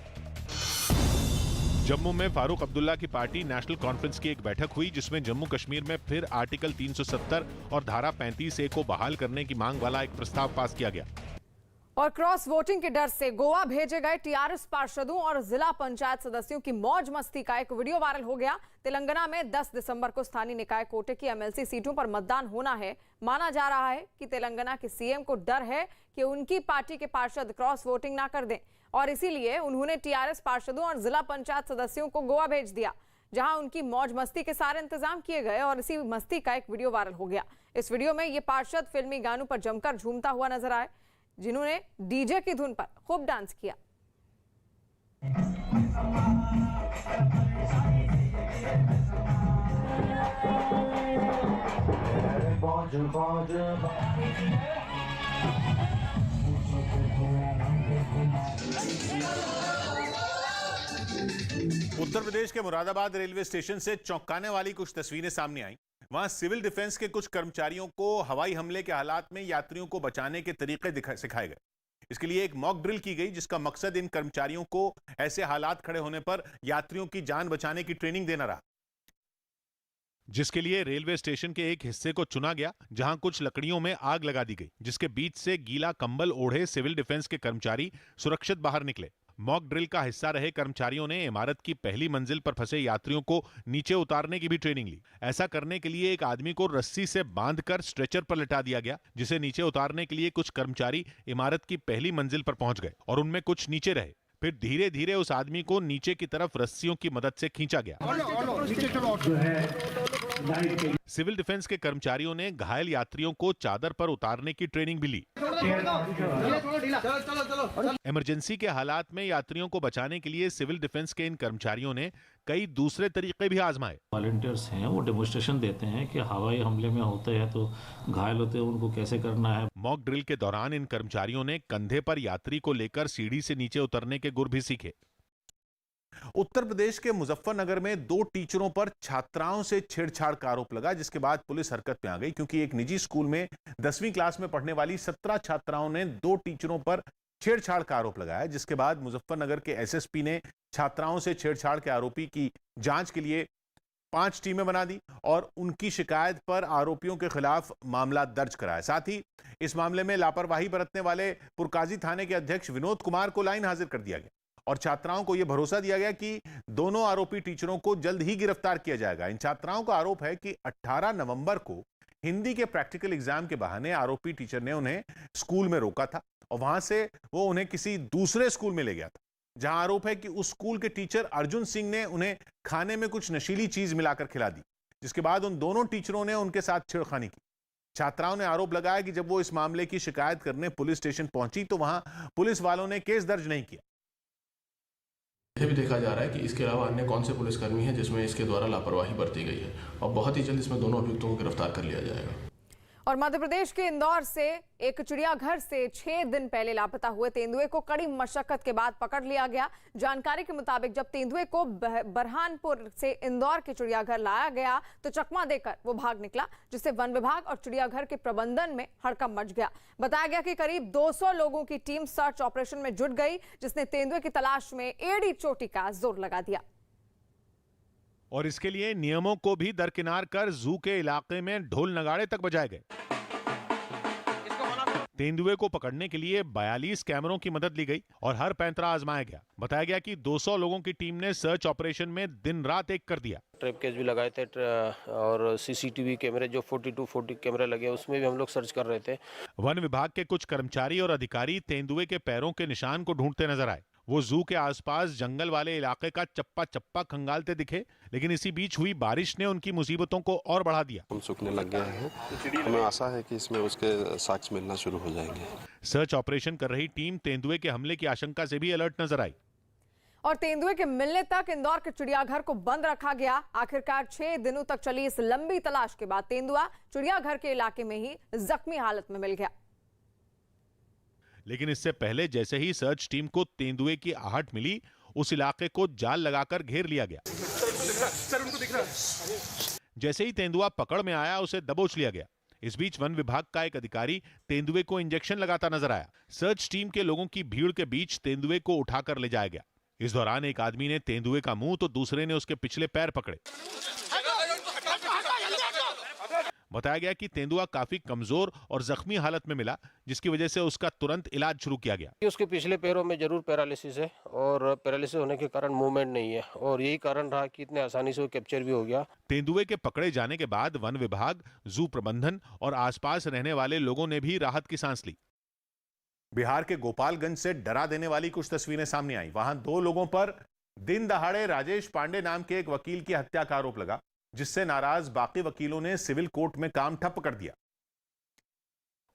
जम्मू में फारूक अब्दुल्ला की पार्टी नेशनल कॉन्फ्रेंस की एक बैठक हुई, जिसमें जम्मू कश्मीर में फिर आर्टिकल 370 और धारा 35A को बहाल करने की मांग वाला एक प्रस्ताव पास किया गया। और क्रॉस वोटिंग के डर से गोवा भेजे गए टीआरएस पार्षदों और जिला पंचायत सदस्यों की मौज मस्ती का एक वीडियो वायरल हो गया। तेलंगाना में 10 दिसंबर को स्थानीय निकाय कोटे की एमएलसी सीटों पर मतदान होना है। माना जा रहा है कि तेलंगाना के सीएम को डर है कि उनकी पार्टी के पार्षद क्रॉस वोटिंग ना कर दें और इसीलिए उन्होंने टीआरएस पार्षदों और जिला पंचायत सदस्यों को गोवा भेज दिया, जहां उनकी मौज मस्ती के सारे इंतजाम किए गए और इसी मस्ती का एक वीडियो वायरल हो गया। इस वीडियो में ये पार्षद फिल्मी गानों पर जमकर झूमता हुआ नजर आए, जिन्होंने डीजे की धुन पर खूब डांस किया। उत्तर प्रदेश के मुरादाबाद रेलवे स्टेशन से चौंकाने वाली कुछ तस्वीरें सामने आई। वहां सिविल डिफेंस के कुछ कर्मचारियों को हवाई हमले के हालात में यात्रियों को बचाने के तरीके सिखाए गए। इसके लिए एक मॉक ड्रिल की गई, जिसका मकसद इन कर्मचारियों को ऐसे हालात खड़े होने पर यात्रियों की जान बचाने की ट्रेनिंग देना रहा, जिसके लिए रेलवे स्टेशन के एक हिस्से को चुना गया, जहां कुछ लकड़ियों में आग लगा दी गई, जिसके बीच से गीला कंबल ओढ़े सिविल डिफेंस के कर्मचारी सुरक्षित बाहर निकले। मॉक ड्रिल का हिस्सा रहे कर्मचारियों ने इमारत की पहली मंजिल पर फंसे यात्रियों को नीचे उतारने की भी ट्रेनिंग ली। ऐसा करने के लिए एक आदमी को रस्सी से बांधकर स्ट्रेचर पर लिटा दिया गया, जिसे नीचे उतारने के लिए कुछ कर्मचारी इमारत की पहली मंजिल पर पहुंच गए और उनमें कुछ नीचे रहे। फिर धीरे धीरे उस आदमी को नीचे की तरफ रस्सियों की मदद से खींचा गया। सिविल डिफेंस के कर्मचारियों ने घायल यात्रियों को चादर पर उतारने की ट्रेनिंग भी ली। इमरजेंसी के हालात में यात्रियों को बचाने के लिए सिविल डिफेंस के इन कर्मचारियों ने कई दूसरे तरीके भी आजमाए। वॉलंटियर्स हैं, वो डेमोन्स्ट्रेशन देते हैं कि हवाई हमले में होते हैं तो घायल होते हैं, उनको कैसे करना है। मॉक ड्रिल के दौरान इन कर्मचारियों ने कंधे पर यात्री को लेकर सीढ़ी से नीचे उतरने के गुर भी सीखे। उत्तर प्रदेश के मुजफ्फरनगर में 2 टीचरों पर छात्राओं से छेड़छाड़ का आरोप लगा, जिसके बाद पुलिस हरकत में आ गई, क्योंकि एक निजी स्कूल में 10वीं क्लास में पढ़ने वाली 17 छात्राओं ने 2 टीचरों पर छेड़छाड़ का आरोप लगाया, जिसके बाद मुजफ्फरनगर के एसएसपी ने छात्राओं से छेड़छाड़ के आरोपी की जांच के लिए 5 टीमें बना दी और उनकी शिकायत पर आरोपियों के खिलाफ मामला दर्ज कराया। साथ ही इस मामले में लापरवाही बरतने वाले पुरकाजी थाने के अध्यक्ष विनोद कुमार को लाइन हाजिर कर दिया गया और छात्राओं को यह भरोसा दिया गया कि दोनों आरोपी टीचरों को जल्द ही गिरफ्तार किया जाएगा। इन छात्राओं का आरोप है कि 18 नवंबर को हिंदी के प्रैक्टिकल एग्जाम के बहाने आरोपी टीचर ने उन्हें स्कूल में रोका था और वहां से वो उन्हें किसी दूसरे स्कूल में ले गया था, जहां आरोप है कि उस स्कूल के टीचर अर्जुन सिंह ने उन्हें खाने में कुछ नशीली चीज मिलाकर खिला दी, जिसके बाद उन दोनों टीचरों ने उनके साथ छेड़खानी की। छात्राओं ने आरोप लगाया कि जब वो इस मामले की शिकायत करने पुलिस स्टेशन पहुंची तो वहां पुलिस वालों ने केस दर्ज नहीं किया। यह भी देखा जा रहा है कि इसके अलावा अन्य कौन से पुलिसकर्मी हैं जिसमें इसके द्वारा लापरवाही बरती गई है और बहुत ही जल्द इसमें दोनों अभियुक्तों को गिरफ्तार कर लिया जाएगा। और मध्य प्रदेश के इंदौर से एक चिड़ियाघर से 6 दिन पहले लापता हुए तेंदुए को कड़ी मशक्कत के बाद पकड़ लिया गया। जानकारी के मुताबिक जब तेंदुए को बरहानपुर से इंदौर के चिड़ियाघर लाया गया तो चकमा देकर वो भाग निकला, जिससे वन विभाग और चिड़ियाघर के प्रबंधन में हड़कंप मच गया। बताया गया कि करीब 200 लोगों की टीम सर्च ऑपरेशन में जुट गई, जिसने तेंदुए की तलाश में एड़ी चोटी का जोर लगा दिया। और इसके लिए नियमों को भी दरकिनार कर जू के इलाके में ढोल नगाड़े तक बजाए गए। तेंदुए को पकड़ने के लिए 42 कैमरों की मदद ली गई और हर पैंतरा आजमाया गया। बताया गया कि 200 लोगों की टीम ने सर्च ऑपरेशन में दिन रात एक कर दिया। ट्रैप केज भी लगाए थे और सीसीटीवी कैमरे जो 40 कैमरे लगे उसमें भी हम लोग सर्च कर रहे थे। वन विभाग के कुछ कर्मचारी और अधिकारी तेंदुए के पैरों के निशान को ढूंढते नजर आए। वो जू के आसपास जंगल वाले इलाके का चप्पा चप्पा खंगालते दिखे, लेकिन इसी बीच हुई बारिश ने उनकी मुसीबतों को और बढ़ा दिया। हम सूखने लग गए हैं, हमें आशा है कि इसमें उसके साक्ष्य मिलना शुरू हो जाएंगे। सर्च ऑपरेशन कर रही टीम तेंदुए के हमले की आशंका से भी अलर्ट नजर आई और तेंदुए के मिलने तक इंदौर के चिड़ियाघर को बंद रखा गया। आखिरकार 6 दिनों तक चली इस लंबी तलाश के बाद तेंदुआ चिड़ियाघर के इलाके में ही जख्मी हालत में मिल गया। लेकिन इससे पहले जैसे ही सर्च टीम को तेंदुए की आहट मिली, उस इलाके को जाल लगाकर घेर लिया गया। सर उनको दिख रहा है। जैसे ही तेंदुआ पकड़ में आया, उसे दबोच लिया गया। इस बीच वन विभाग का एक अधिकारी तेंदुए को इंजेक्शन लगाता नजर आया। सर्च टीम के लोगों की भीड़ के बीच तेंदुए को उठाकर ले जाया गया। इस दौरान एक आदमी ने तेंदुए का मुंह तो दूसरे ने उसके पिछले पैर पकड़े। बताया गया कि तेंदुआ काफी कमजोर और जख्मी हालत में मिला, जिसकी वजह से उसका तुरंत इलाज शुरू किया गया। उसके पिछले पैरों में जरूर पैरालिसिस है और पैरालिसिस होने के कारण मूवमेंट नहीं है और यही कारण रहा कि इतने आसानी से वो कैप्चर भी हो गया। तेंदुए के पकड़े जाने के बाद वन विभाग, जू प्रबंधन और आसपास रहने वाले लोगों ने भी राहत की सांस ली। बिहार के गोपालगंज से डरा देने वाली कुछ तस्वीरें सामने आई। वहां 2 लोगों पर दिन दहाड़े राजेश पांडे नाम के एक वकील की हत्या का आरोप लगा, जिससे नाराज बाकी वकीलों ने सिविल कोर्ट में काम ठप कर दिया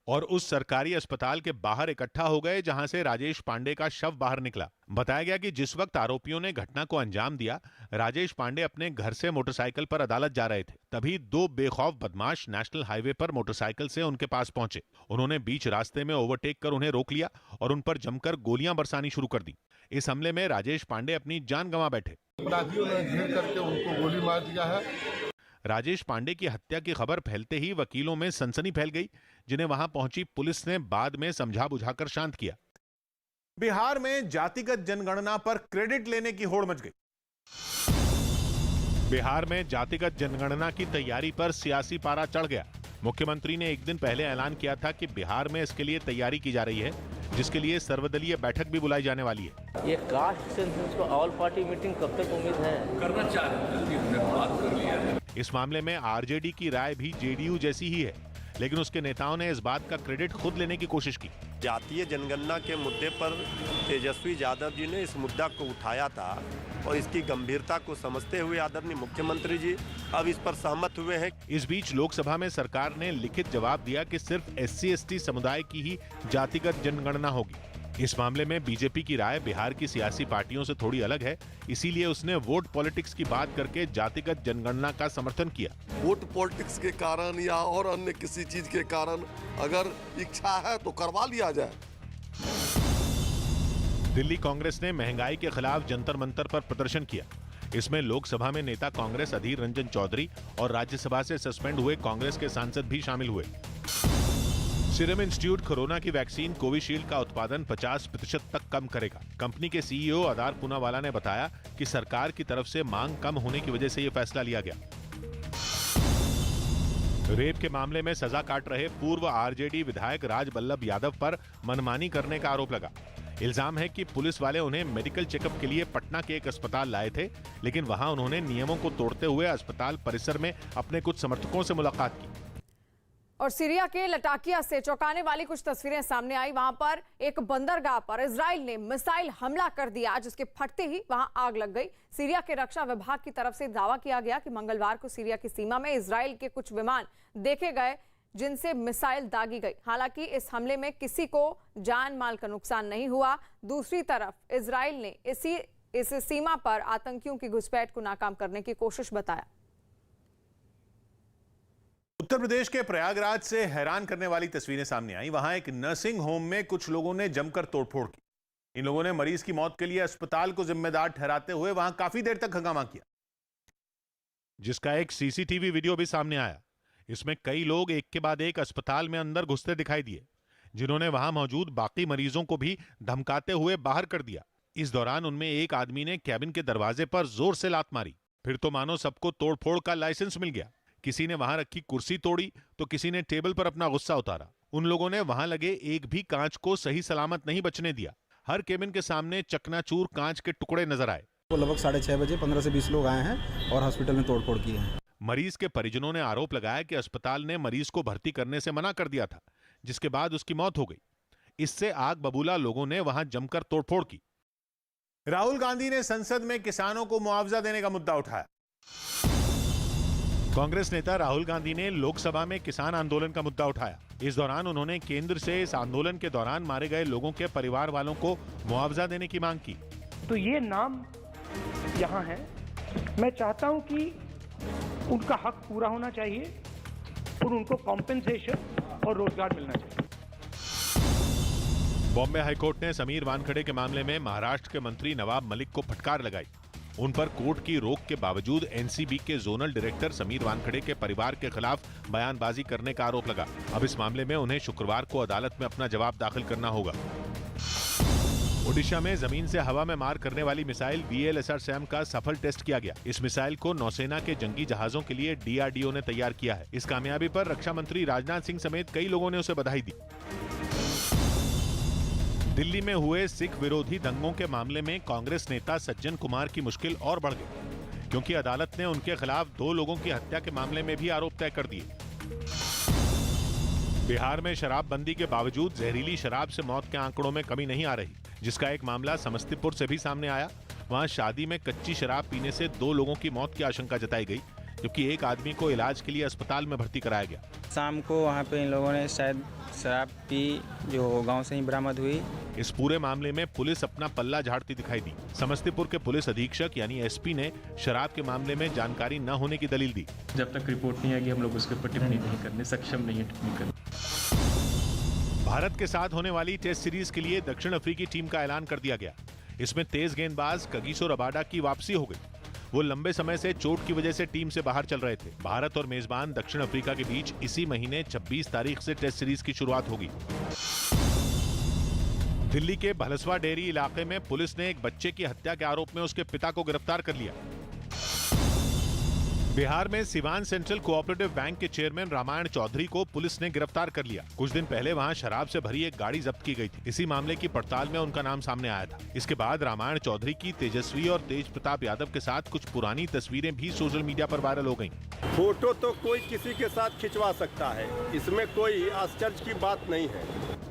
और उस सरकारी अस्पताल के बाहर इकट्ठा हो गए जहां से राजेश पांडे का शव बाहर निकला। बताया गया कि जिस वक्त आरोपियों ने घटना को अंजाम दिया, राजेश पांडे अपने घर से मोटरसाइकिल पर अदालत जा रहे थे। तभी 2 बेखौफ बदमाश नेशनल हाईवे पर मोटरसाइकिल से उनके पास पहुंचे। उन्होंने बीच रास्ते में ओवरटेक कर उन्हें रोक लिया और उन पर जमकर गोलियां बरसानी शुरू कर दी। इस हमले में राजेश पांडे अपनी जान गंवा बैठे। अपराधियों ने घेर करके उनको गोली मार दिया है। राजेश पांडे की हत्या की खबर फैलते ही वकीलों में सनसनी फैल गई, जिन्हें वहां पहुंची पुलिस ने बाद में समझा बुझाकर शांत किया। बिहार में जातिगत जनगणना पर क्रेडिट लेने की होड़ मच गई। बिहार में जातिगत जनगणना की तैयारी पर सियासी पारा चढ़ गया। मुख्यमंत्री ने एक दिन पहले ऐलान किया था कि बिहार में इसके लिए तैयारी की जा रही है, जिसके लिए सर्वदलीय बैठक भी बुलाई जाने वाली है। ये कास्ट सेंसस को ऑल पार्टी मीटिंग कब तक उम्मीद है? करना चाह रहे हैं, बात कर लिया है। इस मामले में आरजेडी की राय भी जेडीयू जैसी ही है, लेकिन उसके नेताओं ने इस बात का क्रेडिट खुद लेने की कोशिश की। जातीय जनगणना के मुद्दे पर तेजस्वी यादव जी ने इस मुद्दा को उठाया था और इसकी गंभीरता को समझते हुए आदरणीय मुख्यमंत्री जी अब इस पर सहमत हुए हैं। इस बीच लोकसभा में सरकार ने लिखित जवाब दिया कि सिर्फ SC/ST समुदाय की ही जातिगत जनगणना होगी। इस मामले में बीजेपी की राय बिहार की सियासी पार्टियों से थोड़ी अलग है, इसीलिए उसने वोट पॉलिटिक्स की बात करके जातिगत जनगणना का समर्थन किया। वोट पॉलिटिक्स के कारण या और अन्य किसी चीज के कारण अगर इच्छा है तो करवा लिया जाए। दिल्ली कांग्रेस ने महंगाई के खिलाफ जंतर मंतर पर प्रदर्शन किया। इसमें लोकसभा में नेता कांग्रेस अधीर रंजन चौधरी और राज्यसभा से सस्पेंड हुए कांग्रेस के सांसद भी शामिल हुए। सीरम इंस्टीट्यूट कोरोना की वैक्सीन कोविशील्ड का उत्पादन 50% तक कम करेगा। कंपनी के CEO आदार पूनावाला ने बताया कि सरकार की तरफ से मांग कम होने की वजह से यह फैसला लिया गया। रेप के मामले में सजा काट रहे पूर्व आरजेडी विधायक राज बल्लभ यादव पर मनमानी करने का आरोप लगा। इल्जाम है कि पुलिस वाले उन्हें मेडिकल चेकअप के लिए पटना के एक अस्पताल लाए थे, लेकिन वहां उन्होंने नियमों को तोड़ते हुए अस्पताल परिसर में अपने कुछ समर्थकों से मुलाकात की। और सीरिया के लटाकिया से चौंकाने वाली कुछ तस्वीरें सामने आई। वहां पर एक बंदरगाह पर इजराइल ने मिसाइल हमला कर दिया, जिसके फटते ही वहां आग लग गई। सीरिया के रक्षा विभाग की तरफ से दावा किया गया कि मंगलवार को सीरिया की सीमा में इजराइल के कुछ विमान देखे गए जिनसे मिसाइल दागी गई। हालांकि इस हमले में किसी को जान माल का नुकसान नहीं हुआ। दूसरी तरफ इजराइल ने इस सीमा पर आतंकियों की घुसपैठ को नाकाम करने की कोशिश बताया। उत्तर प्रदेश के प्रयागराज से हैरान करने वाली तस्वीरें सामने आई। वहां एक नर्सिंग होम में कुछ लोगों ने जमकर तोड़फोड़ की। इन लोगों ने मरीज की मौत के लिए अस्पताल को जिम्मेदार ठहराते हुए वहां काफी देर तक हंगामा किया, जिसका एक CCTV वीडियो भी सामने आया। इसमें कई लोग एक के बाद एक अस्पताल में अंदर घुसते दिखाई दिए, जिन्होंने वहां मौजूद बाकी मरीजों को भी धमकाते हुए बाहर कर दिया। इस दौरान उनमें एक आदमी ने कैबिन के दरवाजे पर जोर से लात मारी। फिर तो मानो सबको तोड़फोड़ का लाइसेंस मिल गया। किसी ने वहां रखी कुर्सी तोड़ी तो किसी ने टेबल पर अपना गुस्सा उतारा। उन लोगों ने वहां लगे एक भी कांच को सही सलामत नहीं बचने दिया। हर केबिन के सामने चकनाचूर कांच के टुकड़े नजर आए। लगभग 6:30 बजे 15 से 20 लोग आए हैं और हॉस्पिटल में तोड़फोड़ की है। मरीज के परिजनों ने आरोप लगाया कि अस्पताल ने मरीज को भर्ती करने से मना कर दिया था, जिसके बाद उसकी मौत हो गई। इससे आग बबूला लोगों ने वहां जमकर तोड़फोड़ की। राहुल गांधी ने संसद में किसानों को मुआवजा देने का मुद्दा उठाया। कांग्रेस नेता राहुल गांधी ने लोकसभा में किसान आंदोलन का मुद्दा उठाया। इस दौरान उन्होंने केंद्र से इस आंदोलन के दौरान मारे गए लोगों के परिवार वालों को मुआवजा देने की मांग की। तो ये नाम यहाँ है। मैं चाहता हूं कि उनका हक पूरा होना चाहिए और उनको कॉम्पेंसेशन और रोजगार मिलना चाहिए। बॉम्बे हाईकोर्ट ने समीर वानखेड़े के मामले में महाराष्ट्र के मंत्री नवाब मलिक को फटकार लगाई। उन पर कोर्ट की रोक के बावजूद एनसीबी के जोनल डायरेक्टर समीर वानखेड़े के परिवार के खिलाफ बयानबाजी करने का आरोप लगा। अब इस मामले में उन्हें शुक्रवार को अदालत में अपना जवाब दाखिल करना होगा। ओडिशा में जमीन से हवा में मार करने वाली मिसाइल VLSR-SAM का सफल टेस्ट किया गया। इस मिसाइल को नौसेना के जंगी जहाजों के लिए DRDO ने तैयार किया है। इस कामयाबी पर रक्षा मंत्री राजनाथ सिंह समेत कई लोगों ने उसे बधाई दी। दिल्ली में हुए सिख विरोधी दंगों के मामले में कांग्रेस नेता सज्जन कुमार की मुश्किल और बढ़ गई, क्योंकि अदालत ने उनके खिलाफ 2 लोगों की हत्या के मामले में भी आरोप तय कर दिए। बिहार में शराबबंदी के बावजूद जहरीली शराब से मौत के आंकड़ों में कमी नहीं आ रही, जिसका एक मामला समस्तीपुर से भी सामने आया। वहां शादी में कच्ची शराब पीने से 2 लोगों की मौत की आशंका जताई गई, जबकि एक आदमी को इलाज के लिए अस्पताल में भर्ती कराया गया। शाम को वहां पे इन लोगों ने शायद शराब पी, जो गांव से ही बरामद हुई। इस पूरे मामले में पुलिस अपना पल्ला झाड़ती दिखाई दी। समस्तीपुर के पुलिस अधीक्षक यानी SP ने शराब के मामले में जानकारी न होने की दलील दी। जब तक रिपोर्ट नहीं आएगी हम लोग उसके ऊपर टिप्पणी नहीं करने सक्षम नहीं है टिप्पणी करने। भारत के साथ होने वाली टेस्ट सीरीज के लिए दक्षिण अफ्रीकी टीम का ऐलान कर दिया गया। इसमें तेज गेंदबाज कगिसो रबाडा की वापसी हो गई। वो लंबे समय से चोट की वजह से टीम से बाहर चल रहे थे। भारत और मेजबान दक्षिण अफ्रीका के बीच इसी महीने 26 तारीख से टेस्ट सीरीज की शुरुआत होगी। दिल्ली के भलसवा डेयरी इलाके में पुलिस ने एक बच्चे की हत्या के आरोप में उसके पिता को गिरफ्तार कर लिया। बिहार में सिवान सेंट्रल कोऑपरेटिव बैंक के चेयरमैन रामायण चौधरी को पुलिस ने गिरफ्तार कर लिया। कुछ दिन पहले वहां शराब से भरी एक गाड़ी जब्त की गई थी। इसी मामले की पड़ताल में उनका नाम सामने आया था। इसके बाद रामायण चौधरी की तेजस्वी और तेज प्रताप यादव के साथ कुछ पुरानी तस्वीरें भी सोशल मीडिया पर वायरल हो गयी। फोटो तो कोई किसी के साथ खिंचवा सकता है, इसमें कोई आश्चर्य की बात नहीं है।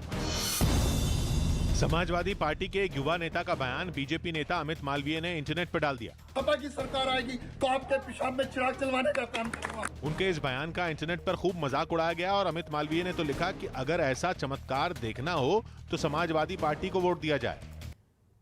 समाजवादी पार्टी के एक युवा नेता का बयान बीजेपी नेता अमित मालवीय ने इंटरनेट पर डाल दिया। सपा की सरकार आएगी तो आपके पेशाब में चिराग चलवाने का काम करूंगा। उनके इस बयान का इंटरनेट पर खूब मजाक उड़ाया गया और अमित मालवीय ने तो लिखा कि अगर ऐसा चमत्कार देखना हो तो समाजवादी पार्टी को वोट दिया जाए।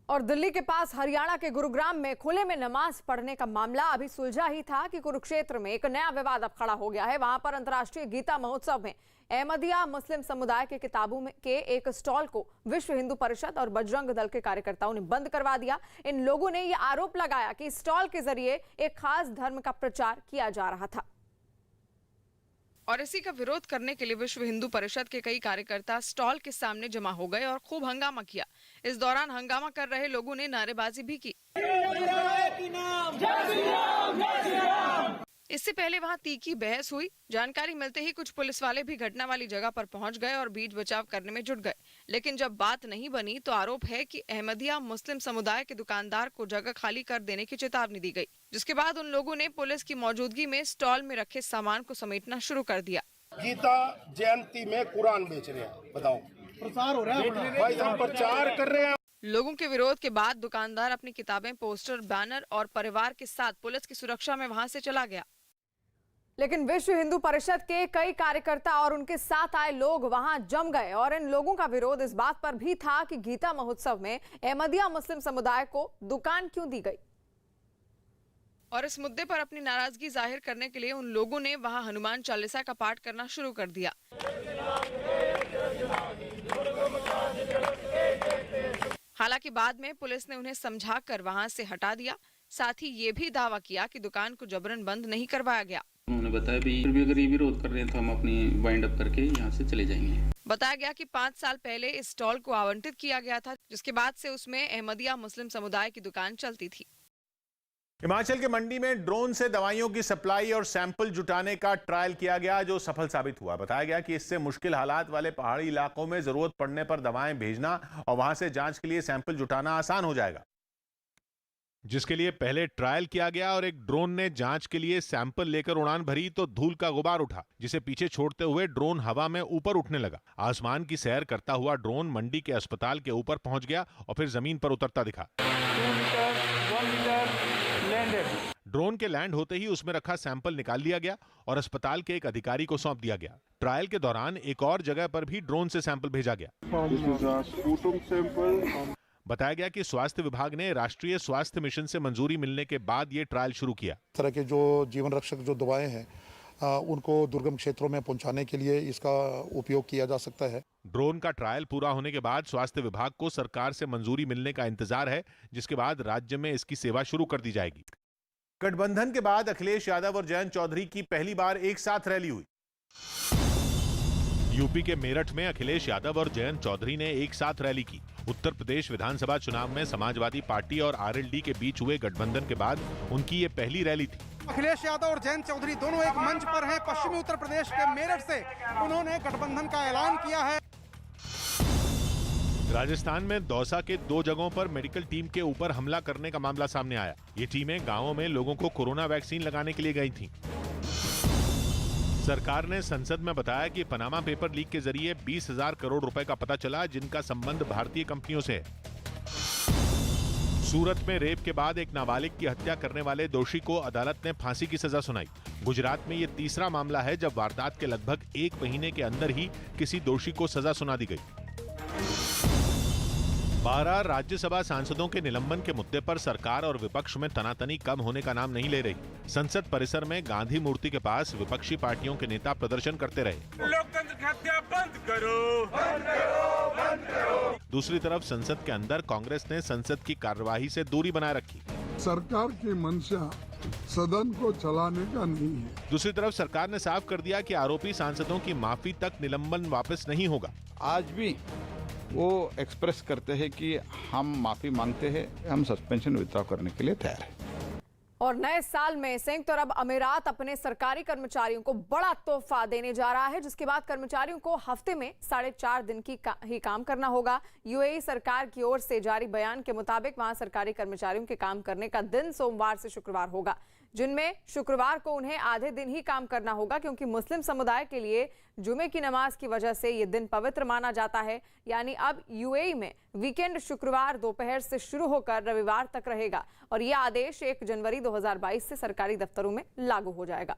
और दिल्ली के पास हरियाणा के गुरुग्राम में खुले में नमाज पढ़ने का मामला अभी सुलझा ही था कि कुरुक्षेत्र में एक नया विवाद अब खड़ा हो गया है। वहां पर अंतर्राष्ट्रीय गीता महोत्सव में अहमदिया मुस्लिम समुदाय के किताबों में के एक स्टॉल को विश्व हिंदू परिषद और बजरंग दल के कार्यकर्ताओं ने बंद करवा दिया। इन लोगों ने यह आरोप लगाया कि स्टॉल के जरिए एक खास धर्म का प्रचार किया जा रहा था और इसी का विरोध करने के लिए विश्व हिंदू परिषद के कई कार्यकर्ता स्टॉल के सामने जमा हो गए और खूब हंगामा किया। इस दौरान हंगामा कर रहे लोगों ने नारेबाजी भी की। इससे पहले वहां तीखी बहस हुई। जानकारी मिलते ही कुछ पुलिस वाले भी घटना वाली जगह पर पहुंच गए और बीच बचाव करने में जुट गए। लेकिन जब बात नहीं बनी तो आरोप है कि अहमदिया मुस्लिम समुदाय के दुकानदार को जगह खाली कर देने की चेतावनी दी गई, जिसके बाद उन लोगों ने पुलिस की मौजूदगी में स्टॉल में रखे सामान को समेटना शुरू कर दिया। गीता जयंती में कुरान बेच रहे हैं, बताओ प्रचार हो रहा है भाई, हम प्रचार कर रहे हैं। लोगों के विरोध के बाद दुकानदार अपनी किताबें, पोस्टर, बैनर और परिवार के साथ पुलिस की सुरक्षा में वहां से चला गया। लेकिन विश्व हिंदू परिषद के कई कार्यकर्ता और उनके साथ आए लोग वहां जम गए और इन लोगों का विरोध इस बात पर भी था कि गीता महोत्सव में अहमदिया मुस्लिम समुदाय को दुकान क्यों दी गई। और इस मुद्दे पर अपनी नाराजगी जाहिर करने के लिए उन लोगों ने वहां हनुमान चालीसा का पाठ करना शुरू कर दिया। हालांकि बाद में पुलिस ने उन्हें समझाकर वहां से हटा दिया। साथ ही ये भी दावा किया कि दुकान को जबरन बंद नहीं करवाया गया। उन्होंने बताया भी अगर ये विरोध कर रहे हैं तो हम अपनी वाइंड अप करके यहाँ से चले जाएंगे। बताया गया कि 5 साल पहले इस स्टॉल को आवंटित किया गया था, जिसके बाद से उसमें अहमदिया मुस्लिम समुदाय की दुकान चलती थी। हिमाचल के मंडी में ड्रोन से दवाइयों की सप्लाई और सैंपल जुटाने का ट्रायल किया गया, जो सफल साबित हुआ। बताया गया कि इससे मुश्किल हालात वाले पहाड़ी इलाकों में जरूरत पड़ने पर दवाएं भेजना और वहां से जांच के लिए सैंपल जुटाना आसान हो जाएगा, जिसके लिए पहले ट्रायल किया गया और एक ड्रोन ने जांच के लिए सैंपल लेकर उड़ान भरी तो धूल का गुबार उठा, जिसे पीछे छोड़ते हुए ड्रोन हवा में ऊपर उठने लगा। आसमान की सैर करता हुआ ड्रोन मंडी के अस्पताल के ऊपर पहुंच गया और फिर जमीन पर उतरता दिखा। 2 मीटर 1 मीटर लैंडेड। ड्रोन के लैंड होते ही उसमें रखा सैंपल निकाल लिया गया और अस्पताल के एक अधिकारी को सौंप दिया गया। ट्रायल के दौरान एक और जगह पर भी ड्रोन से सैंपल भेजा गया। बताया गया कि स्वास्थ्य विभाग ने राष्ट्रीय स्वास्थ्य मिशन से मंजूरी मिलने के बाद ये ट्रायल शुरू किया। तरह के जो जीवन रक्षक जो दवाएं हैं उनको दुर्गम क्षेत्रों में पहुंचाने के लिए इसका उपयोग किया जा सकता है। ड्रोन का ट्रायल पूरा होने के बाद स्वास्थ्य विभाग को सरकार से मंजूरी मिलने का इंतजार है, जिसके बाद राज्य में इसकी सेवा शुरू कर दी जाएगी। गठबंधन के बाद अखिलेश यादव और जयंत चौधरी की पहली बार एक साथ रैली हुई। यूपी के मेरठ में अखिलेश यादव और जयंत चौधरी ने एक साथ रैली की। उत्तर प्रदेश विधानसभा चुनाव में समाजवादी पार्टी और आरएलडी के बीच हुए गठबंधन के बाद उनकी ये पहली रैली थी। अखिलेश यादव और जयंत चौधरी दोनों एक मंच पर हैं। पश्चिमी उत्तर प्रदेश के मेरठ से उन्होंने गठबंधन का ऐलान किया है। राजस्थान में दौसा के 2 जगहों पर मेडिकल टीम के ऊपर हमला करने का मामला सामने आया। ये टीमें गांवों में लोगों को कोरोना वैक्सीन लगाने के लिए गई थीं। सरकार ने संसद में बताया कि पनामा पेपर लीक के जरिए 20,000 करोड़ रुपए का पता चला, जिनका संबंध भारतीय कंपनियों से है। सूरत में रेप के बाद एक नाबालिग की हत्या करने वाले दोषी को अदालत ने फांसी की सजा सुनाई। गुजरात में ये तीसरा मामला है जब वारदात के लगभग 1 महीने के अंदर ही किसी दोषी को सजा सुना दी गई। 12 राज्यसभा सांसदों के निलंबन के मुद्दे पर सरकार और विपक्ष में तनातनी कम होने का नाम नहीं ले रही। संसद परिसर में गांधी मूर्ति के पास विपक्षी पार्टियों के नेता प्रदर्शन करते रहे। लोकतंत्र की हत्या बंद करो, बंद करो, बंद करो। दूसरी तरफ संसद के अंदर कांग्रेस ने संसद की कार्यवाही से दूरी बनाए रखी। सरकार की मंशा सदन को चलाने का नहीं है। दूसरी तरफ सरकार ने साफ कर दिया कि आरोपी सांसदों की माफी तक निलंबन वापस नहीं होगा। आज भी वो एक्सप्रेस करते हैं कि हम माफी मांगते हैं, हम सस्पेंशन विथड्रॉ करने के लिए तैयार हैं। और नए साल में संयुक्त अरब अमीरात अपने सरकारी कर्मचारियों को बड़ा तोहफा देने जा रहा है, जिसके बाद कर्मचारियों को हफ्ते में 4.5 दिन ही काम करना होगा। यूएई सरकार की ओर से जारी बयान के मुताबिक वहां सरकारी कर्मचारियों के काम करने का दिन सोमवार से शुक्रवार होगा, जिनमें शुक्रवार को उन्हें आधे दिन ही काम करना होगा, क्योंकि मुस्लिम समुदाय के लिए जुमे की नमाज की वजह से ये दिन पवित्र माना जाता है। यानी अब यूएई में वीकेंड शुक्रवार दोपहर से शुरू होकर रविवार तक रहेगा और यह आदेश 1 जनवरी 2022 से सरकारी दफ्तरों में लागू हो जाएगा।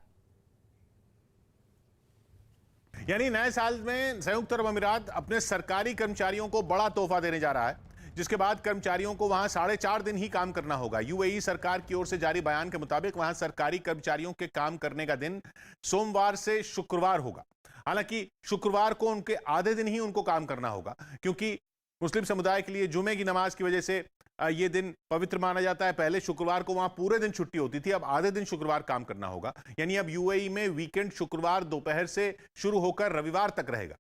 यानी नए साल में संयुक्त अरब अमीरात अपने सरकारी कर्मचारियों को बड़ा तोहफा देने जा रहा है, जिसके बाद कर्मचारियों को वहां 4.5 दिन ही काम करना होगा। यूएई सरकार की ओर से जारी बयान के मुताबिक वहां सरकारी कर्मचारियों के काम करने का दिन सोमवार से शुक्रवार होगा। हालांकि शुक्रवार को उनके आधे दिन ही उनको काम करना होगा, क्योंकि मुस्लिम समुदाय के लिए जुमे की नमाज की वजह से ये दिन पवित्र माना जाता है। पहले शुक्रवार को वहां पूरे दिन छुट्टी होती थी, अब आधे दिन शुक्रवार काम करना होगा। यानी अब यूएई में वीकेंड शुक्रवार दोपहर से शुरू होकर रविवार तक रहेगा।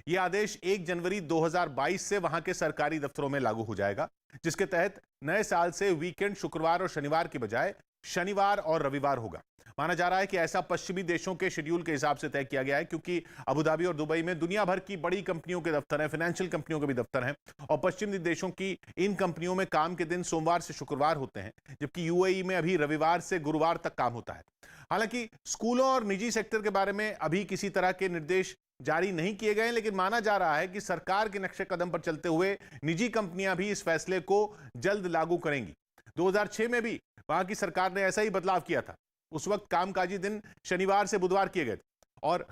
यह आदेश 1 जनवरी 2022 से वहां के सरकारी दफ्तरों में लागू हो जाएगा, जिसके तहत नए साल से वीकेंड शुक्रवार और शनिवार की बजाय शनिवार और रविवार होगा। माना जा रहा है कि ऐसा पश्चिमी देशों के शेड्यूल के हिसाब से तय किया गया है, क्योंकि अबू धाबी और दुबई में दुनिया भर की बड़ी कंपनियों के दफ्तर हैं, फाइनेंशियल कंपनियों के भी दफ्तर हैं, और पश्चिमी देशों की इन कंपनियों में काम के दिन सोमवार से शुक्रवार होते हैं, जबकि यूएई में अभी रविवार से गुरुवार तक काम होता है। हालांकि स्कूलों और निजी सेक्टर के बारे में अभी किसी तरह के निर्देश जारी नहीं किए गए, लेकिन माना जा रहा है कि सरकार के नक्शे कदम पर चलते हुए निजी कंपनियां भी इस फैसले को जल्द लागू करेंगी। 2006 में भी वहां की सरकार ने ऐसा ही बदलाव किया था। उस वक्त कामकाजी दिन शनिवार से बुधवार किए गए और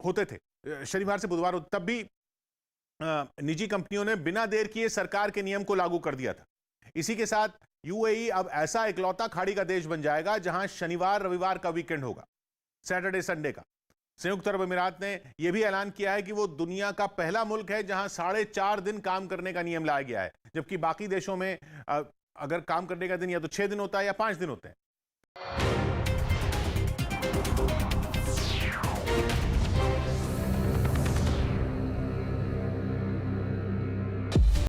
होते थे, शनिवार से बुधवार, तब भी निजी कंपनियों ने बिना देर किए सरकार के नियम को लागू कर दिया था। इसी के साथ यूएई अब ऐसा इकलौता खाड़ी का देश बन जाएगा जहां शनिवार रविवार का वीकेंड होगा, सैटरडे संडे का। संयुक्त अरब अमीरात ने यह भी ऐलान किया है कि वो दुनिया का पहला मुल्क है जहां 4.5 दिन काम करने का नियम लाया गया है, जबकि बाकी देशों में अगर काम करने का दिन या तो 6 दिन होता है या 5 दिन होते हैं।